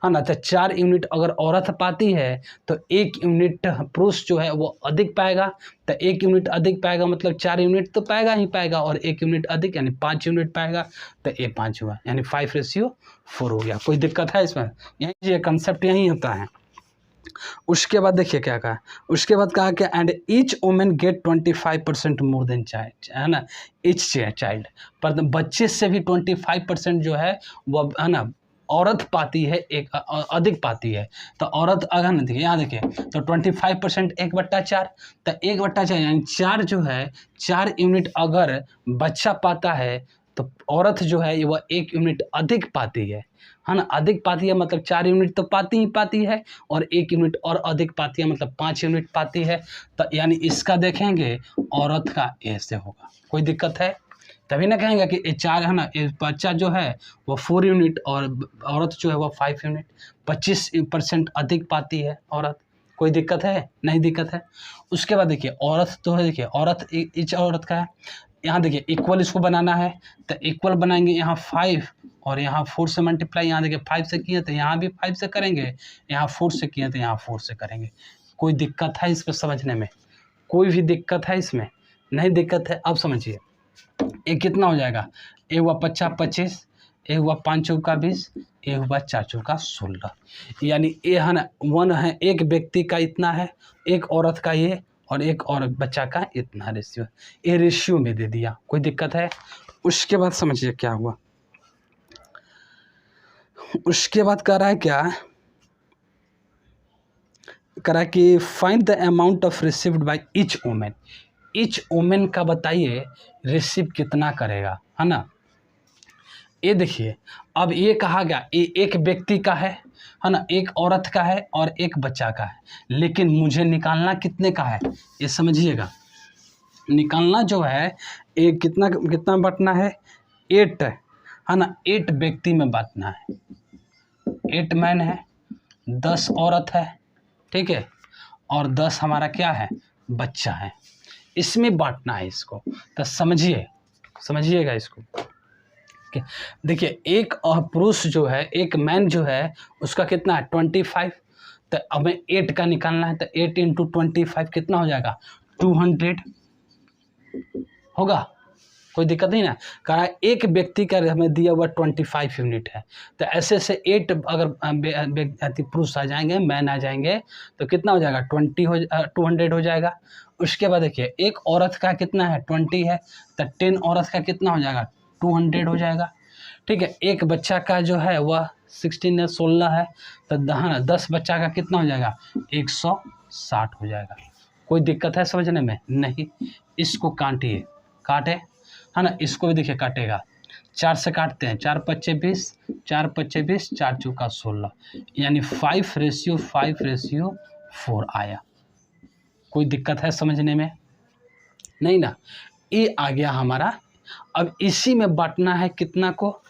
है ना, तो 4 यूनिट अगर औरत पाती है तो 1 यूनिट पुरुष जो है वो अधिक पाएगा, तो 1 यूनिट अधिक पाएगा, मतलब 4 यूनिट तो पाएगा ही पाएगा, और 1 यूनिट अधिक यानी 5 यूनिट पाएगा, तो ये 5 हुआ, यानी 5:4 हो गया। कोई दिक्कत है इसमें, यही ये कंसेप्ट यही होता है। उसके बाद देखिए क्या कहा, उसके बाद कहा कि and each women get 25% more than child, है ना, ईच चाइल्ड, पर बच्चे से भी 25% जो है वो, है ना, औरत पाती है, एक अधिक पाती है। तो औरत अगर ना, देखिए यहाँ देखिए, तो 25% 1/4, तो 1/4 यानी 4 जो है, 4 यूनिट अगर बच्चा पाता है तो औरत जो है वह 1 यूनिट अधिक पाती है ना, अधिक पाती है, मतलब 4 यूनिट तो पाती ही पाती है, और 1 यूनिट और अधिक पाती है, मतलब 5 यूनिट पाती है। तो यानी इसका देखेंगे औरत का ऐसे होगा, कोई दिक्कत है, तभी ना कहेंगे कि ये 4, है ना, ये बच्चा जो है वो 4 यूनिट और औरत जो है वो 5 यूनिट, 25% अधिक पाती है औरत। कोई दिक्कत है, नहीं दिक्कत है। उसके बाद देखिए औरत तो है, देखिए औरत इच औरत का है, यहाँ देखिए इक्वल इसको बनाना है, तो इक्वल बनाएंगे, यहाँ 5 और यहाँ 4 से मल्टीप्लाई, यहाँ देखिए 5 से किए तो यहाँ भी 5 से करेंगे, यहाँ 4 से किए तो यहाँ 4 से करेंगे। कोई दिक्कत है इसको समझने में, कोई भी दिक्कत है इसमें, नहीं दिक्कत है। अब समझिए, ये कितना हो जाएगा, ए हुआ 50 25, ए हुआ 5 चौका 20, ए हुआ 4 चौका 16, यानी ए, है ना, 1 है, एक व्यक्ति का इतना है, एक औरत का ये, और एक और बच्चा का इतना रेशियो, ये रेशियो में दे दिया। कोई दिक्कत है। उसके बाद समझिए क्या हुआ, उसके बाद कह रहा है क्या, कह रहा है कि find the amount of received by each women. Each women का बताइए रिसीव कितना करेगा, है ना। ये देखिए, अब ये कहा गया ये एक व्यक्ति का है ना, एक औरत का है और एक बच्चा का है, लेकिन मुझे निकालना कितने का है, ये समझिएगा। निकालना जो है ये कितना कितना बांटना है, 8, है ना, 8 व्यक्ति में बांटना है, 8 मैन है, 10 औरत है, ठीक है, और 10 हमारा क्या है, बच्चा है, इसमें बांटना है इसको। तो समझिएगा इसको। देखिए एक पुरुष जो है, एक मैन जो है उसका कितना है 25, तो हमें 8 का निकालना है, तो 8 × 25 कितना हो जाएगा 200 होगा। कोई दिक्कत नहीं ना। कहा एक व्यक्ति का हमें दिया हुआ 25 यूनिट है, तो ऐसे ऐसे 8 अगर पुरुष आ जाएंगे, मैन आ जाएंगे, तो कितना हो जाएगा 200 हो जाएगा। उसके बाद देखिए एक औरत का कितना है 20 है, तो 10 औरत का कितना हो जाएगा 200 हो जाएगा। ठीक है, एक बच्चा का जो है वह 16 है, तो 10 बच्चा का कितना हो जाएगा 160 हो जाएगा। कोई दिक्कत है समझने में? नहीं। इसको काटिए, काटे है ना, इसको भी देखिए काटेगा, 4 से काटते हैं, 4 पच्चे 20, 4 पच्चे 20, 4 चौका 16, यानी 5:4 आया। कोई दिक्कत है समझने में? नहीं ना। ये आ गया हमारा। अब इसी में बांटना है कितना को,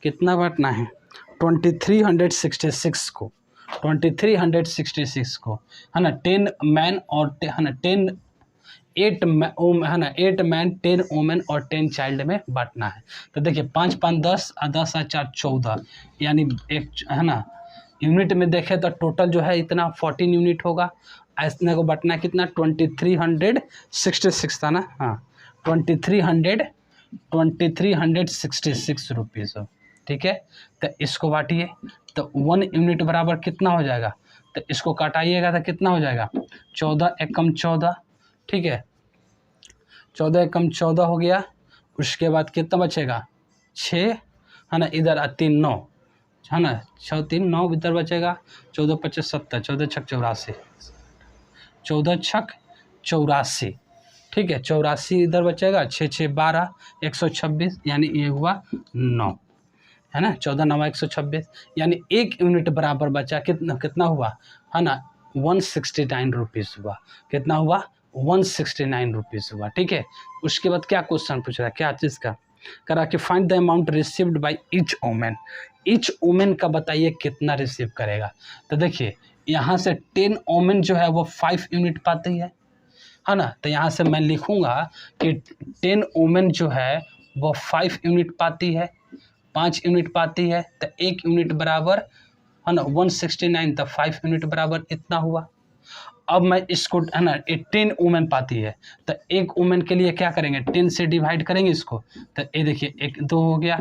कितना बांटना है 2366 को, 2366 को है ना, 10 मैन और है ना 8 मैन 10 वोमेन और 10 चाइल्ड में बांटना है। तो देखिए 5 5 10 10 4 14, यानी एक है ना यूनिट में देखें तो टोटल जो है इतना 14 यूनिट होगा। ऐसे को बांटना कितना 2366 था ना, हाँ 2366 रुपीज़। ठीक है, तो इसको बांटिए, तो 1 यूनिट बराबर कितना हो जाएगा, तो इसको काटाइएगा तो कितना हो जाएगा 14 एकम 14। ठीक है, 14 एकम 14 हो गया। उसके बाद कितना बचेगा 6 है ना, इधर 3 9 है ना, 6 3 9 इधर बचेगा, 14 25 70, 14 छक 84, 14 छक 84। ठीक है, 84 इधर बचेगा, 6 6 12, 126, यानी ये हुआ 9 है ना, 14 9 126, यानी 1 यूनिट बराबर बचा कितना हुआ है ना 169 रुपीज़ हुआ। कितना हुआ 169 रुपीज़ हुआ। ठीक है, उसके बाद क्या क्वेश्चन पूछ रहा है, क्या चीज़ का करा कि find the amount received by each women. Each women का बताइए कितना रिसीव करेगा। तो देखिए यहाँ से 10 वोमेन जो है वो 5 यूनिट पाती है ना, तो यहाँ से मैं लिखूँगा कि 10 वोमेन जो है वो 5 यूनिट पाती है, 5 यूनिट पाती है, तो 1 यूनिट बराबर है ना 169, तो 5 यूनिट बराबर इतना हुआ। अब मैं इसको है ना 10 वुमेन पाती है, तो एक वुमेन के लिए क्या करेंगे 10 से डिवाइड करेंगे इसको, तो ये देखिए 1 2 हो गया,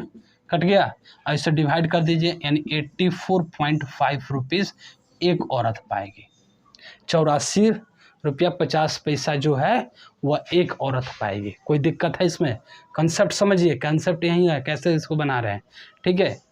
कट गया, और इसे डिवाइड कर दीजिए, यानी 84.5 रुपीज़ एक औरत पाएगी। 84 रुपया 50 पैसा जो है वह एक औरत पाएगी। कोई दिक्कत है इसमें? कंसेप्ट समझिए, कंसेप्ट यही है, कैसे इसको बना रहे हैं। ठीक है,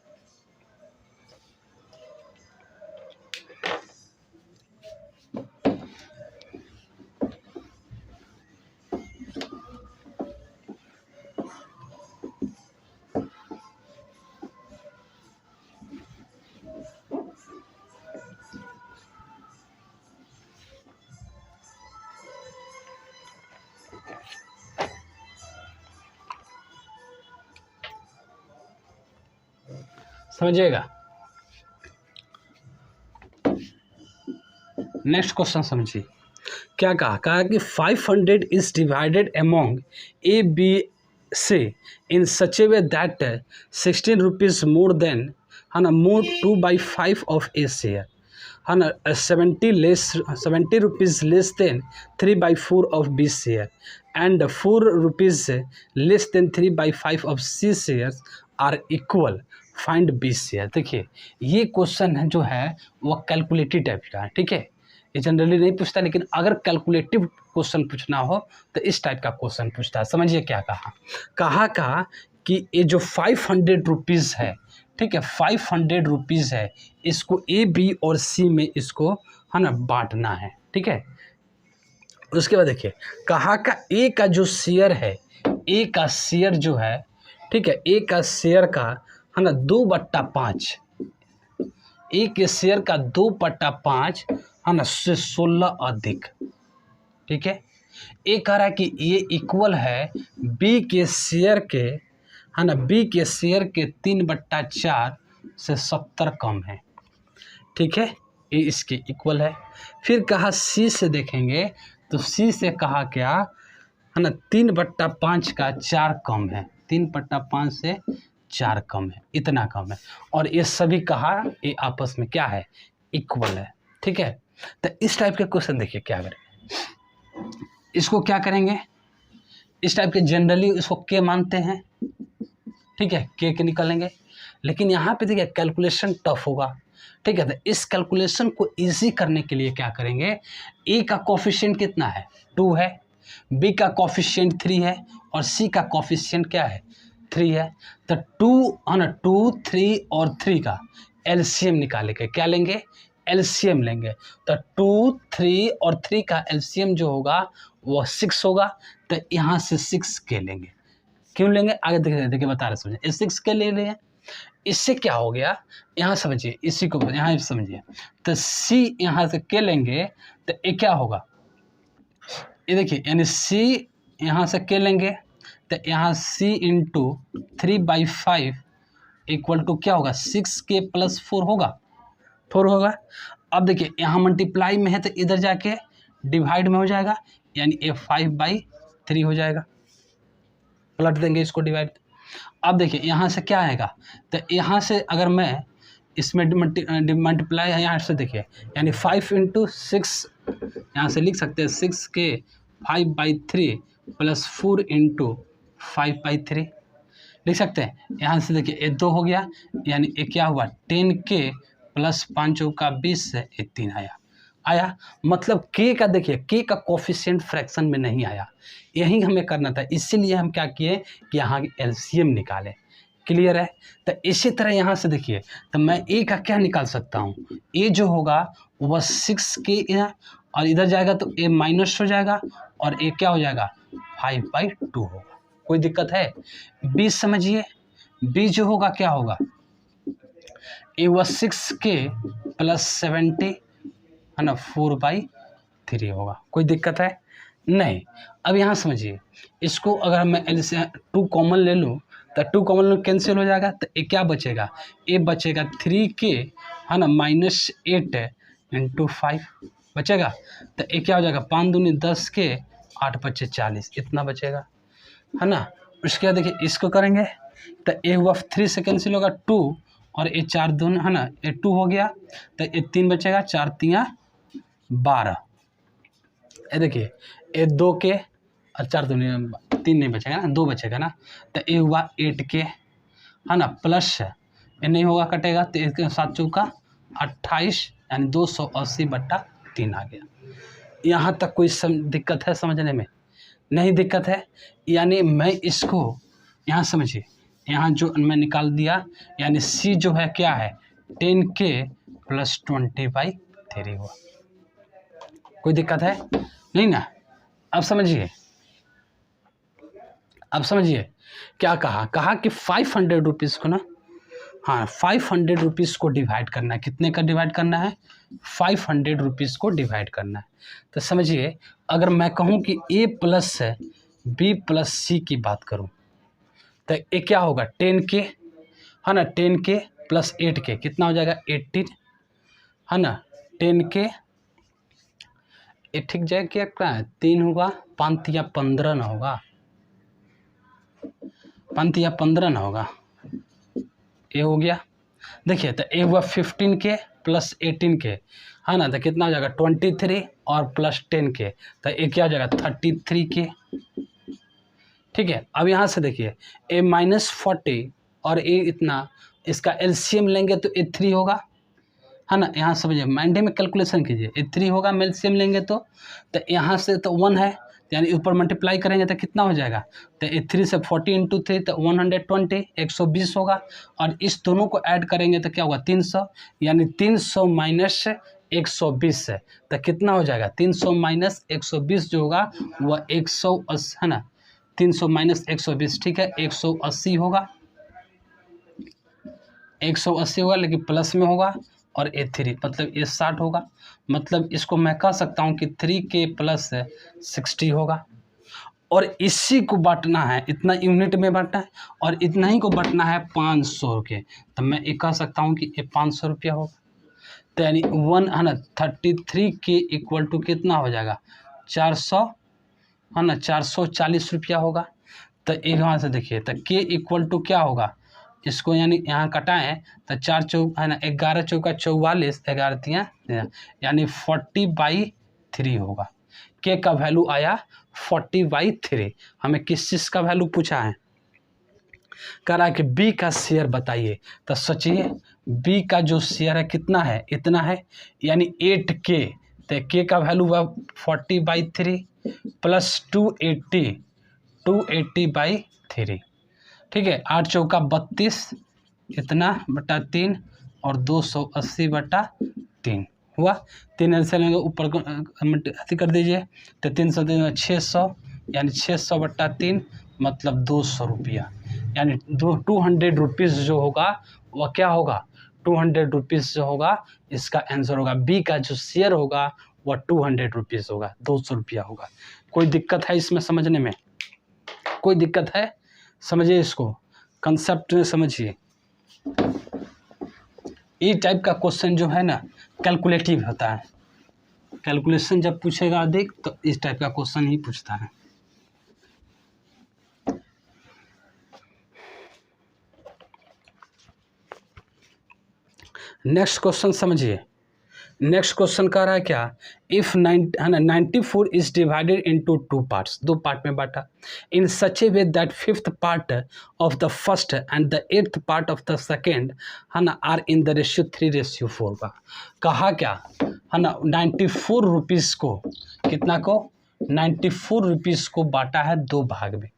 समझिएगा। नेक्स्ट क्वेश्चन समझिए, क्या कहा कि 500 is divided among A B C in such a way that 16 rupees more than है ना मोर 2/5 ऑफ ए शेयर है ना 70 rupees less than 3/4 of B share and 4 rupees less than 3/5 of C shares are equal, find B share. देखिए ये question है जो है वह कैलकुलेटिव टाइप का है। ठीक है, ये जनरली नहीं पूछता, लेकिन अगर कैलकुलेटिव क्वेश्चन पूछना हो तो इस टाइप का क्वेश्चन पूछता है। समझिए क्या कहा कि ये जो 500 रुपीज़ है, ठीक है 500 रुपीज़ है, इसको ए बी और सी में इसको है ना बांटना है। ठीक है, उसके बाद देखिए कहा का ए का जो शेयर है, ए का शेयर जो है, ठीक है ए का शेयर का है ना 2/5, ए के शेयर का 2/5 है ना से 16 अधिक। ठीक है, ए कह रहा है कि ये इक्वल है बी के शेयर के है ना, बी के शेयर के 3/4 से 70 कम है। ठीक है, ये इसके इक्वल है। फिर कहा सी से देखेंगे तो सी से कहा क्या है ना 3/5 का 4 कम है, 3/5 से 4 कम है, इतना कम है, और ये सभी कहा ये आपस में क्या है इक्वल है। ठीक है, तो इस टाइप के क्वेश्चन देखिए क्या करेंगे, इसको क्या करेंगे इस टाइप के जनरली इसको के मानते हैं, ठीक है, के निकालेंगे। लेकिन यहाँ पे देखिए कैलकुलेशन टफ होगा, ठीक है। तो इस कैलकुलेशन को इजी करने के लिए क्या करेंगे, ए का कोफिशिएंट कितना है 2 है, बी का कोफिशिएंट 3 है और सी का कोफिशिएंट क्या है 3 है। तो 2 है ना, 2, 3 और 3 का एलसीएम निकालेंगे, क्या लेंगे, एलसीएम लेंगे। तो 2, 3 और 3 का एलसीएम जो होगा वो 6 होगा। तो यहाँ से 6 के लेंगे, क्यों लेंगे आगे देखिए बता रहे समझिए, 6 के ले रहे हैं। इससे क्या हो गया यहाँ समझिए, इसी को यहाँ समझिए। तो सी यहाँ से के लेंगे तो ये क्या होगा, ये देखिए, यानी सी यहाँ से के लेंगे तो यहाँ सी इंटू 3/5 इक्वल टू क्या होगा 6k + 4 होगा, 4 होगा। अब देखिए यहाँ मल्टीप्लाई में है तो इधर जाके डिवाइड में हो जाएगा, यानी ये 5/3 हो जाएगा, पलट देंगे इसको डिवाइड। अब देखिए यहाँ से क्या आएगा, तो यहाँ से अगर मैं इसमें मल्टीप्लाई है यहाँ से देखिए, यानी 5 × 6 यहाँ से लिख सकते हैं 6k 5/3 + 4 × 5/3 लिख सकते हैं। यहाँ से देखिए ये 2 हो गया, यानी ये क्या हुआ 10k + 5 चौका 20 है, ये 3 आया। मतलब k का देखिए k का कोफिशिएंट फ्रैक्शन में नहीं आया, यही हमें करना था, इसीलिए हम क्या किए कि यहाँ एलसीएम निकालें। क्लियर है। तो इसी तरह यहाँ से देखिए, तो मैं a का क्या निकाल सकता हूँ, a जो होगा वह 6k और इधर जाएगा तो a माइनस हो जाएगा और a क्या हो जाएगा 5/2 होगा। कोई दिक्कत है। b समझिए, b जो होगा क्या होगा, a वह 6k + 70 है ना 4/3 होगा। कोई दिक्कत है नहीं। अब यहाँ समझिए, इसको अगर मैं L से 2 कॉमन ले लूँ तो 2 कॉमन कैंसिल हो जाएगा, तो ये क्या बचेगा, ये बचेगा 3k है ना -8 × 5 बचेगा। तो ये क्या हो जाएगा 5 दूनी 10k 8 × 5 40, इतना बचेगा है ना। उसके बाद देखिए इसको करेंगे तो ये हुआ 3 से कैंसिल होगा 2 और ये 4 दून है ना, ये 2 हो गया, तो ये 3 बचेगा, 4 × 3 = 12। ये देखिए ये 2k और 4 दूनी 3 नहीं बचेगा ना, 2 बचेगा ना। तो ये हुआ 8k है ना, प्लस ये नहीं होगा कटेगा, तो इसके 7 चौका 28 यानी 280/3 आ गया। यहाँ तक कोई दिक्कत है समझने में, नहीं दिक्कत है। यानी मैं इसको यहाँ समझिए, यहाँ जो मैं निकाल दिया, यानी C जो है क्या है 10k + 20/3 हुआ। कोई दिक्कत है नहीं ना। अब समझिए, क्या कहा कि 500 रुपीज़ को ना, हाँ 500 रुपीज़ को डिवाइड करना है। कितने का डिवाइड करना है, 500 रुपीज़ को डिवाइड करना है। तो समझिए, अगर मैं कहूँ कि A + B + C की बात करूँ तो ये क्या होगा 10k है ना, 10k + 8k कितना हो जाएगा 18 है ना, 10k ये ठीक जाए क्या है 3 होगा, 5 या 15 ना होगा, 5 या 15 ना होगा, ये हो गया। देखिए तो ये हुआ 15k + 18k है ना, तो कितना हो जाएगा 23 और +10k, तो ये क्या हो जाएगा 33k। ठीक है। अब यहाँ से देखिए a -40 और a इतना, इसका एलसीएम लेंगे तो a 3 होगा है ना। यहाँ समझिए माइंड में कैलकुलेशन कीजिए, a 3 होगा एलसीएम लेंगे तो यहाँ से तो 1 है, यानी ऊपर मल्टीप्लाई करेंगे तो कितना हो जाएगा, तो ये 3 से 40 × 3 तो 120 120 होगा, और इस दोनों को ऐड करेंगे तो क्या होगा 300, यानी 300 - 120 है तो कितना हो जाएगा 300 - 120 जो होगा वह 180 है ना, 300 - 120 ठीक है 180 होगा, 180 होगा, लेकिन प्लस में होगा, और ए 3 मतलब ये 60 होगा। मतलब इसको मैं कह सकता हूँ कि 3k + 60 होगा। और इसी को बांटना है, इतना यूनिट में बांटना है और इतना ही को बांटना है 500 के, तो मैं ये कह सकता हूँ कि ये 500 रुपया होगा। तो यानी 1 है ना 33k = कितना हो जाएगा 400 है ना, 440 रुपया होगा। तो एक यहाँ से देखिए तो k = क्या होगा, इसको यानी यहाँ कटाएं तो 4 चौक है ना 11 चौका 44 11 तियाँ यानी 40/3 होगा। के का वैल्यू आया 40/3। हमें किस चीज़ का वैल्यू पूछा है, कह रहा है कि बी का शेयर बताइए। तो सोचिए बी का जो शेयर है कितना है, इतना है, यानी 8K। तो के का वैल्यू हुआ 40/3 प्लस 280/3, ठीक है। 8 चौका 32 इतना बटा 3 और 280/3 हुआ। 3 ऐसे लेंगे ऊपर ऐसे कर दीजिए, तो 3 सौ 600, यानी 600/3 मतलब 200 रुपया, यानी 200 रुपीज़ जो होगा वह क्या होगा, 200 रुपीज़ जो होगा इसका आंसर होगा। बी का जो शेयर होगा वह 200 रुपीज़ होगा, 200 रुपया होगा। कोई दिक्कत है इसमें समझने में, कोई दिक्कत है? समझिए इसको, कंसेप्ट में समझिए। ये टाइप का क्वेश्चन जो है ना कैलकुलेटिव होता है। कैलकुलेशन जब पूछेगा अधिक तो इस टाइप का क्वेश्चन ही पूछता है। नेक्स्ट क्वेश्चन समझिए। नेक्स्ट क्वेश्चन कह रहा है क्या, इफ 94 is divided into 2 parts, 2 part में बांटा, in such a way that 5th part of the first and the 8th part of the second है ना आर इन द रेशियो 3:4 का। कहा क्या है ना, 94 रुपीज़ को, कितना को, 94 रुपीज़ को बांटा है 2 भाग में।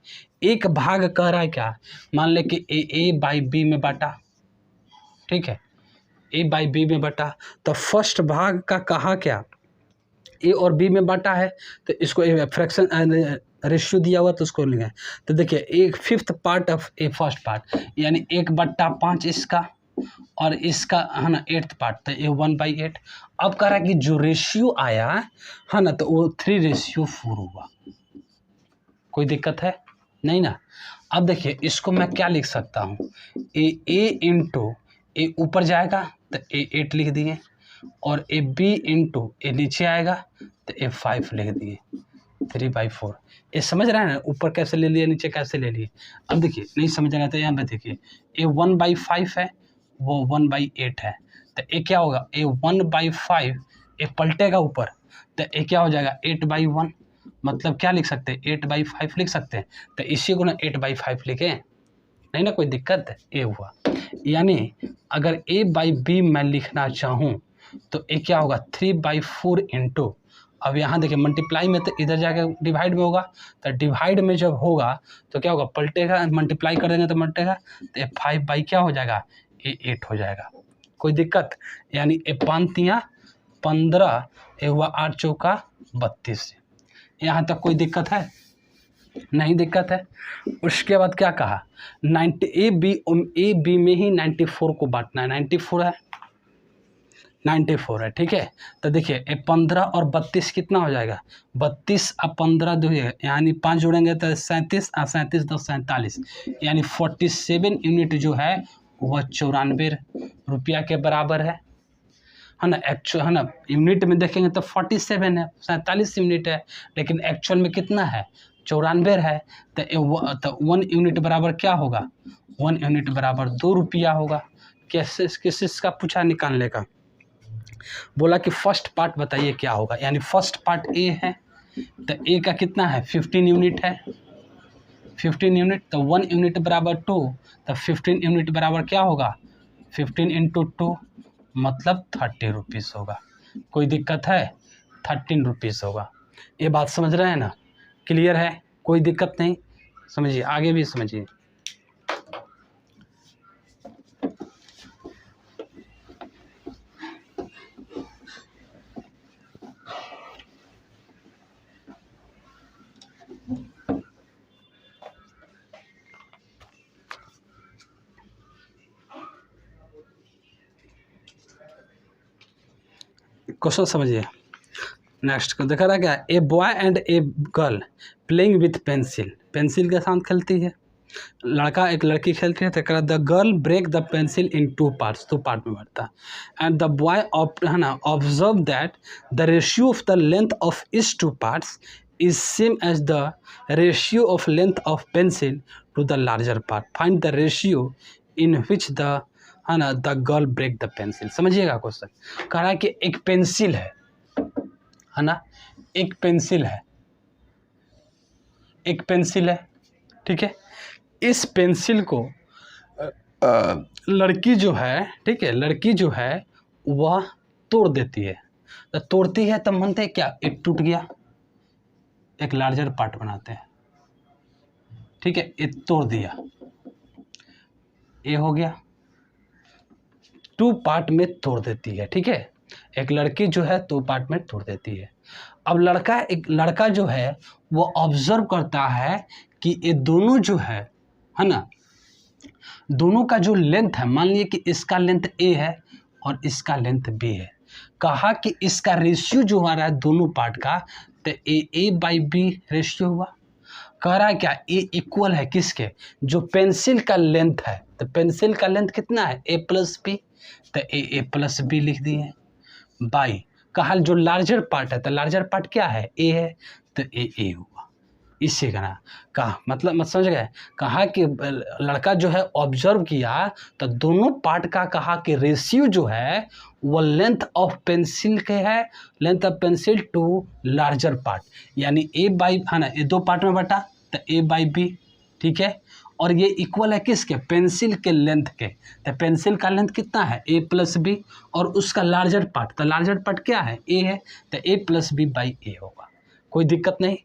एक भाग कह रहा है क्या, मान ले कि ए बाई बी में बांटा, ठीक है, ए बाई बी में बटा। तो फर्स्ट भाग का कहा क्या, ए और बी में बांटा है, तो इसको फ्रैक्शन रेशियो दिया हुआ तो उसको लिखा है। तो देखिए एक 5th part of A first part, यानी 1/5 इसका और इसका है ना 8th पार्ट, तो ये 1/8। अब कह रहा है कि जो रेशियो आया है ना तो वो 3:4 हुआ। कोई दिक्कत है नहीं ना। अब देखिए इसको मैं क्या लिख सकता हूँ, ए इंटू ए ऊपर जाएगा तो ए 8 लिख दिए, और ए बी इंटू ए नीचे आएगा तो ए 5 लिख दिए, 3/4। ये समझ रहे हैं ना, ऊपर कैसे ले लिए नीचे कैसे ले लिए। अब देखिए नहीं समझ रहे तो यहाँ पे देखिए ए 1/5 है, वो 1/8 है, तो ए क्या होगा, ए 1/5 ए पलटेगा ऊपर, तो ए क्या हो जाएगा 8/1। मतलब क्या लिख सकते हैं, 8/5 लिख सकते हैं। तो इसी को ना 8/5 लिखें, नहीं ना कोई दिक्कत है। ए हुआ, यानी अगर ए बाई बी मैं लिखना चाहूँ तो ए क्या होगा 3/4 इंटू, अब यहाँ देखिए मल्टीप्लाई में तो इधर जाके डिवाइड में होगा, तो डिवाइड में जब होगा तो क्या होगा, पलटेगा, मल्टीप्लाई कर देंगे तो मल्टेगा, तो ए 5 बाई क्या हो जाएगा, ए 8 हो जाएगा। कोई दिक्कत, यानी ए 5 15, ए हुआ 8 चौका 32। यहाँ तक कोई दिक्कत है, नहीं दिक्कत है। उसके बाद क्या कहा, 90 ए बी में ही 94 को बांटना है, 94 है, ठीक है। तो देखिए ये 15 और 32 कितना हो जाएगा, 32 और 15 दो, यानी 5 जोड़ेंगे तो 37, 37 10 47, यानी 47 यूनिट जो है वह 94 रुपया के बराबर है ना। एक्चुअल है ना, यूनिट में देखेंगे तो 47 है, 47 यूनिट है, लेकिन एक्चुअल में कितना है, 94 है। तो 1 यूनिट बराबर क्या होगा, 1 यूनिट बराबर 2 रुपया होगा। कैसे किस इसका पूछा निकालने का, बोला कि फर्स्ट पार्ट बताइए क्या होगा, यानी फर्स्ट पार्ट ए है, तो ए का कितना है 15 यूनिट है, 15 यूनिट, तो 1 यूनिट बराबर 2, तो 15 यूनिट बराबर क्या होगा, 15 इंटू 2 मतलब 30 रुपीज़ होगा। कोई दिक्कत है, 13 रुपीज़ होगा। ये बात समझ रहे हैं ना, क्लियर है, कोई दिक्कत नहीं। समझिए आगे भी समझिए। क्वेश्चन समझिए। नेक्स्ट को देखा रहा क्या, a boy and a girl playing with pencil, pencil के साथ खेलती है, लड़का एक लड़की खेलती है। तो the girl break the pencil in 2 parts, 2 part में बढ़ता है, एंड द बॉय है ना observe that the ratio of the length of इस 2 parts is same as the ratio of length of pencil to the larger part, find the ratio in which the है ना the girl break the pencil. समझिएगा question, कह रहा है कि एक pencil है ना, एक पेंसिल है, एक पेंसिल है, ठीक है। इस पेंसिल को लड़की जो है, ठीक है, लड़की जो है वह तोड़ देती है। तो तोड़ती है तब मानते हैं क्या, एक टूट गया, एक लार्जर पार्ट बनाते हैं, ठीक है। ये तोड़ दिया, ये हो गया, 2 पार्ट में तोड़ देती है, ठीक है। एक लड़की जो है 2 पार्ट में तोड़ देती है। अब लड़का जो है वो ऑब्जर्व करता है कि ये दोनों जो है ना, दोनों का जो लेंथ है, मान लीजिए कि इसका लेंथ ए है और इसका लेंथ बी है। कहा कि इसका रेशियो जो आ रहा है दोनों पार्ट का, तो ए बाई बी रेशियो हुआ। कह रहा है क्या, ए इक्वल है किसके, जो पेंसिल का लेंथ है। तो पेंसिल का लेंथ कितना है, ए प्लस बी, तो ए प्लस बी लिख दिए बाई। कहा जो लार्जर पार्ट है, तो लार्जर पार्ट क्या है, ए है, तो ए हुआ। इससे कहा मतलब मत समझ गए। कहा कि लड़का जो है ऑब्जर्व किया तो दोनों पार्ट का कहा कि रेशियो जो है वो लेंथ ऑफ पेंसिल के है, length of pencil to larger part, यानी ए बाई, है ना, ये 2 पार्ट में बटा, तो ए बाई बी, ठीक है। और ये इक्वल है किसके, पेंसिल के लेंथ के। तो पेंसिल का लेंथ कितना है, ए प्लस बी, और उसका लार्जर पार्ट, तो लार्जर पार्ट क्या है, ए है, तो ए प्लस बी बाई ए होगा, कोई दिक्कत नहीं।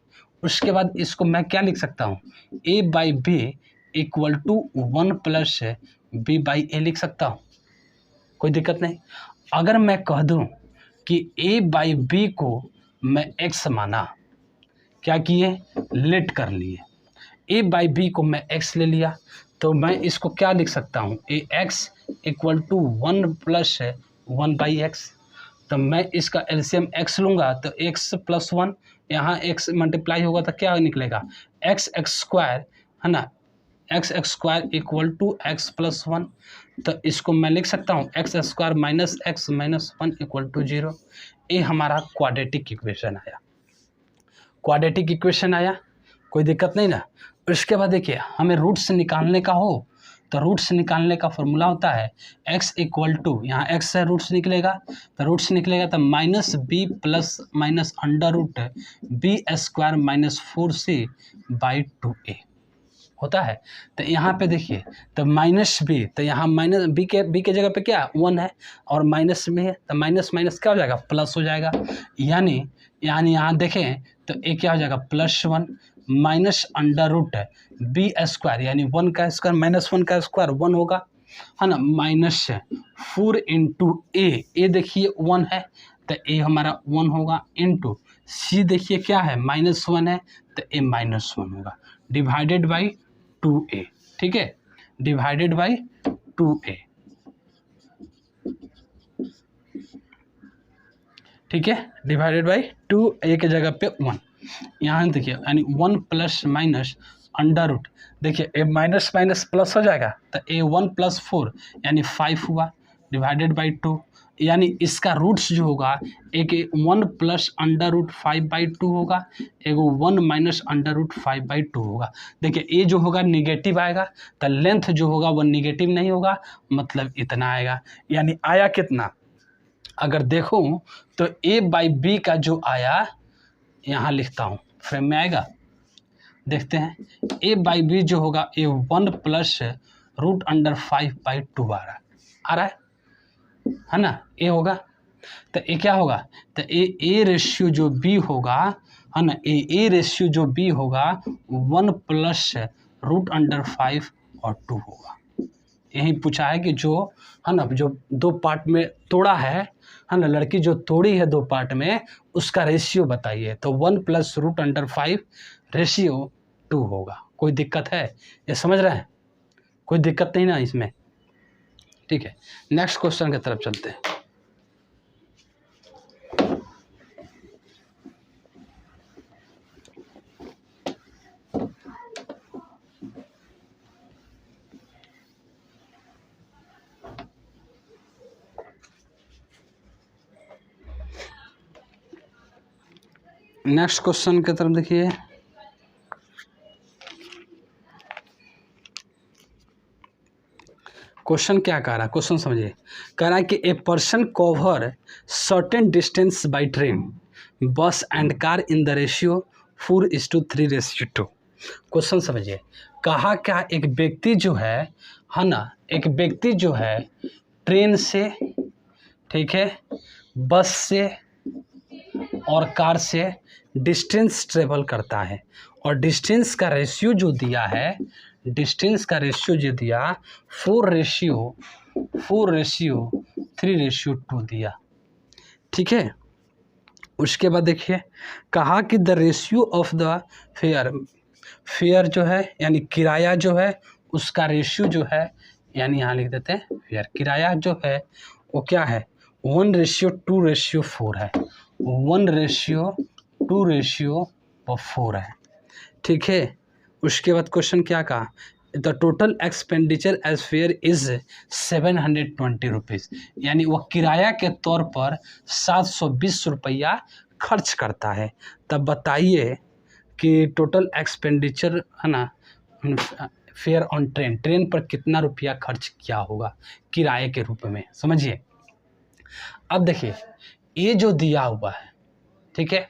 उसके बाद इसको मैं क्या लिख सकता हूँ, A by B equal to 1 plus B by A लिख सकता हूँ, कोई दिक्कत नहीं। अगर मैं कह दूँ कि ए बाई बी को मैं एक्स माना, क्या किए, लेट कर लिए, ए बाई बी को मैं एक्स ले लिया, तो मैं इसको क्या लिख सकता हूँ, A X equal to 1 plus 1 by X. तो मैं इसका एलसीएम x लूँगा, तो x प्लस 1, यहाँ x मल्टीप्लाई होगा तो क्या निकलेगा, एक्स स्क्वायर, है ना, X square equal to X plus 1। तो इसको मैं लिख सकता हूँ X square minus X minus 1 equal to 0। ये हमारा क्वाड्रेटिक इक्वेशन आया, क्वाड्रेटिक इक्वेशन आया, कोई दिक्कत नहीं ना। उसके बाद देखिए, हमें रूट्स निकालने का हो तो रूट्स निकालने का फॉर्मूला होता है x इक्वल टू, यहाँ x से रूट्स निकलेगा, तो रूट्स निकलेगा तो minus B plus minus under root B square minus 4c by 2a होता है। तो यहाँ पे देखिए, तो माइनस बी, तो यहाँ माइनस बी के जगह पे क्या 1 है, और माइनस में है, तो माइनस माइनस क्या हो जाएगा, प्लस हो जाएगा। यानी यहाँ देखें तो ए क्या हो जाएगा, plus 1 minus under root B square, यानी 1 का स्क्वायर माइनस 1 का स्क्वायर 1 होगा, है ना, माइनस 4 इंटू ए देखिए 1 है, तो ए हमारा 1 होगा, इंटू सी देखिए क्या है, माइनस 1 है, तो ए माइनस 1 होगा, डिवाइडेड बाई 2a, ठीक है, डिवाइडेड बाई 2a, ठीक है, डिवाइडेड बाई 2a के जगह पे 1। यहाँ देखिए, यानी 1 प्लस माइनस अंडर रूट, देखिए ए माइनस माइनस प्लस हो जाएगा, तो ए 1 प्लस 4 यानी 5 हुआ, डिवाइडेड बाई 2, यानी इसका रूट्स जो होगा, एक 1 प्लस अंडर रूट 5 बाई 2 होगा, एगो 1 माइनस अंडर रूट 5 बाई 2 होगा। देखिए ए जो होगा निगेटिव आएगा, तो लेंथ जो होगा वो निगेटिव नहीं होगा, मतलब इतना आएगा। यानी आया कितना, अगर देखो तो ए बाई बी का जो आया, यहाँ लिखता हूँ फ्रेम में आएगा, देखते हैं, ए बाई बी जो होगा ए 1 प्लस रूट अंडर 5 बाई 2 आ रहा है ना, ए होगा, तो ए क्या होगा, तो ए रेशियो जो बी होगा, है ना, ए रेशियो जो बी होगा 1 प्लस रूट अंडर 5 और 2 होगा। यही पूछा है कि जो, है ना, जो 2 पार्ट में तोड़ा है ना, लड़की जो तोड़ी है 2 पार्ट में, उसका रेशियो बताइए। तो 1 प्लस रूट अंडर 5 रेशियो 2 होगा। कोई दिक्कत है, ये समझ रहे हैं, कोई दिक्कत नहीं ना इसमें, ठीक है। नेक्स्ट क्वेश्चन की तरफ चलते हैं। नेक्स्ट क्वेश्चन की तरफ देखिए, क्वेश्चन क्या कह रहा है, क्वेश्चन समझिए। कह रहा है कि a person cover certain distance by train, bus and car in the ratio 4:3:2। Question समझिए, कहा क्या एक व्यक्ति जो है ना, एक व्यक्ति जो है ट्रेन से, ठीक है, बस से और कार से डिस्टेंस ट्रेवल करता है और डिस्टेंस का रेशियो जो दिया है, डिस्टेंस का रेशियो जो दिया 4:3:2 दिया, ठीक है। उसके बाद देखिए, कहा कि the ratio of the fair जो है यानी किराया जो है उसका रेशियो जो है, यानी यहाँ लिख देते हैं फेयर, किराया जो है वो क्या है 1:2:4 है, 1:2:4 है, ठीक है। उसके बाद क्वेश्चन क्या कहा, the total expenditure as fare is 720 rupees, यानी वह किराया के तौर पर 720 रुपया खर्च करता है। तब बताइए कि टोटल एक्सपेंडिचर है ना फेयर ऑन ट्रेन, ट्रेन पर कितना रुपया खर्च किया होगा किराए के रूप में, समझिए। अब देखिए ये जो दिया हुआ है, ठीक है,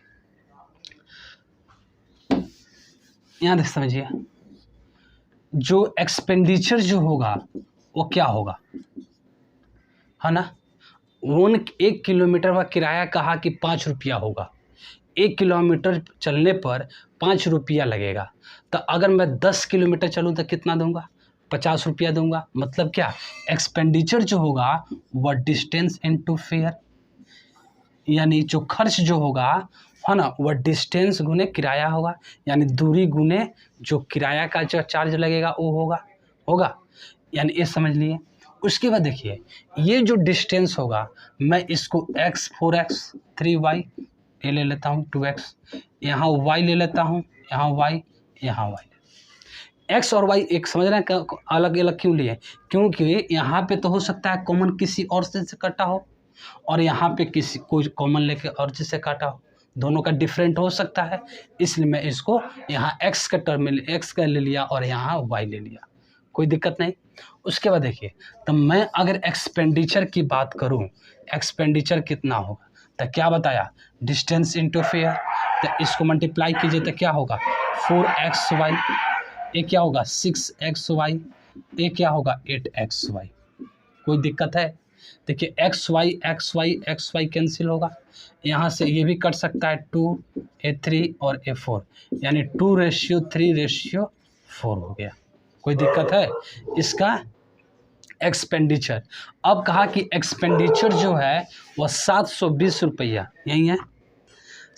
यहाँ देख समझिए, जो एक्सपेंडिचर जो होगा वो क्या होगा, है ना। 1 किलोमीटर का किराया कहा कि 5 रुपया होगा, 1 किलोमीटर चलने पर 5 रुपया लगेगा। तो अगर मैं 10 किलोमीटर चलूँ तो कितना दूंगा, 50 रुपया दूंगा। मतलब क्या, एक्सपेंडिचर जो होगा वह डिस्टेंस इनटू फेयर, यानी जो खर्च जो होगा है ना वह डिस्टेंस गुने किराया होगा, यानी दूरी गुने जो किराया का जो चार्ज लगेगा वो होगा, यानी ये समझ लिए। उसके बाद देखिए ये जो डिस्टेंस होगा मैं इसको x 4x 3y ये ले लेता हूँ, 2x, यहाँ y ले लेता हूँ, यहाँ y, यहाँ y। x और y एक समझ रहे हैं अलग अलग क्यों लिए, क्योंकि यहाँ पे तो हो सकता है कॉमन किसी और से कटा हो और यहाँ पे किसी कोई कॉमन लेके और जिससे काटा हो, दोनों का डिफरेंट हो सकता है, इसलिए मैं इसको यहाँ x का टर्म में x का ले लिया और यहाँ y ले लिया, कोई दिक्कत नहीं। उसके बाद देखिए, तो मैं अगर एक्सपेंडिचर की बात करूं, एक्सपेंडिचर कितना होगा, तो क्या बताया डिस्टेंस इनटू फेयर, तो इसको मल्टीप्लाई कीजिए तो क्या होगा 4xy, ये क्या होगा 6xy, ये क्या होगा 8xy, कोई दिक्कत है। देखिए xy कैंसिल होगा, यहाँ से ये भी कट सकता है 2 a3 और a4, यानी 2:3:4 हो गया, कोई दिक्कत है। इसका एक्सपेंडिचर, अब कहा कि एक्सपेंडिचर जो है वह 720 रुपया, यही है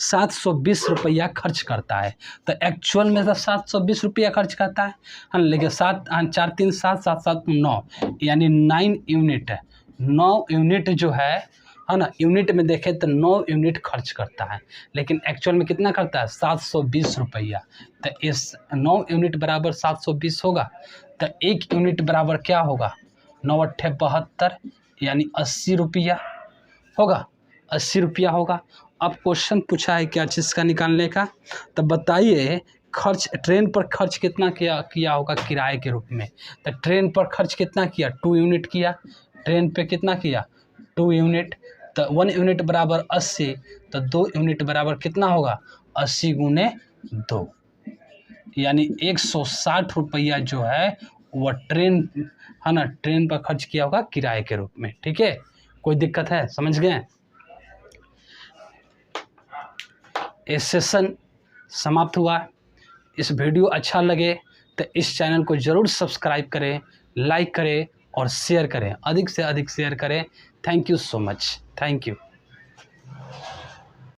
720 रुपया खर्च करता है। तो एक्चुअल में तो 720 रुपया खर्च करता है, लेकिन 7 4 3 7 7 7 9 यानी 9 यूनिट है, 9 यूनिट जो है ना, यूनिट में देखें तो 9 यूनिट खर्च करता है, लेकिन एक्चुअल में कितना करता है 720 रुपया। तो इस 9 यूनिट बराबर 720 होगा, तो 1 यूनिट बराबर क्या होगा 9×8 = 72, यानी 80 रुपया होगा, 80 रुपया होगा। अब क्वेश्चन पूछा है क्या चीज़ का निकालने का, तो बताइए खर्च ट्रेन पर खर्च कितना किया होगा किराए के रूप में। तो ट्रेन पर खर्च कितना किया 2 यूनिट किया, ट्रेन पे कितना किया 2 यूनिट, तो 1 यूनिट बराबर 80, तो 2 यूनिट बराबर कितना होगा 80 × 2, यानी 160 रुपया जो है वह ट्रेन है ना, ट्रेन पर खर्च किया होगा किराए के रूप में, ठीक है, कोई दिक्कत है, समझ गए। ये सेशन समाप्त हुआ। इस वीडियो अच्छा लगे तो इस चैनल को ज़रूर सब्सक्राइब करें, लाइक करें और शेयर करें, अधिक से अधिक शेयर करें। Thank you so much, thank you.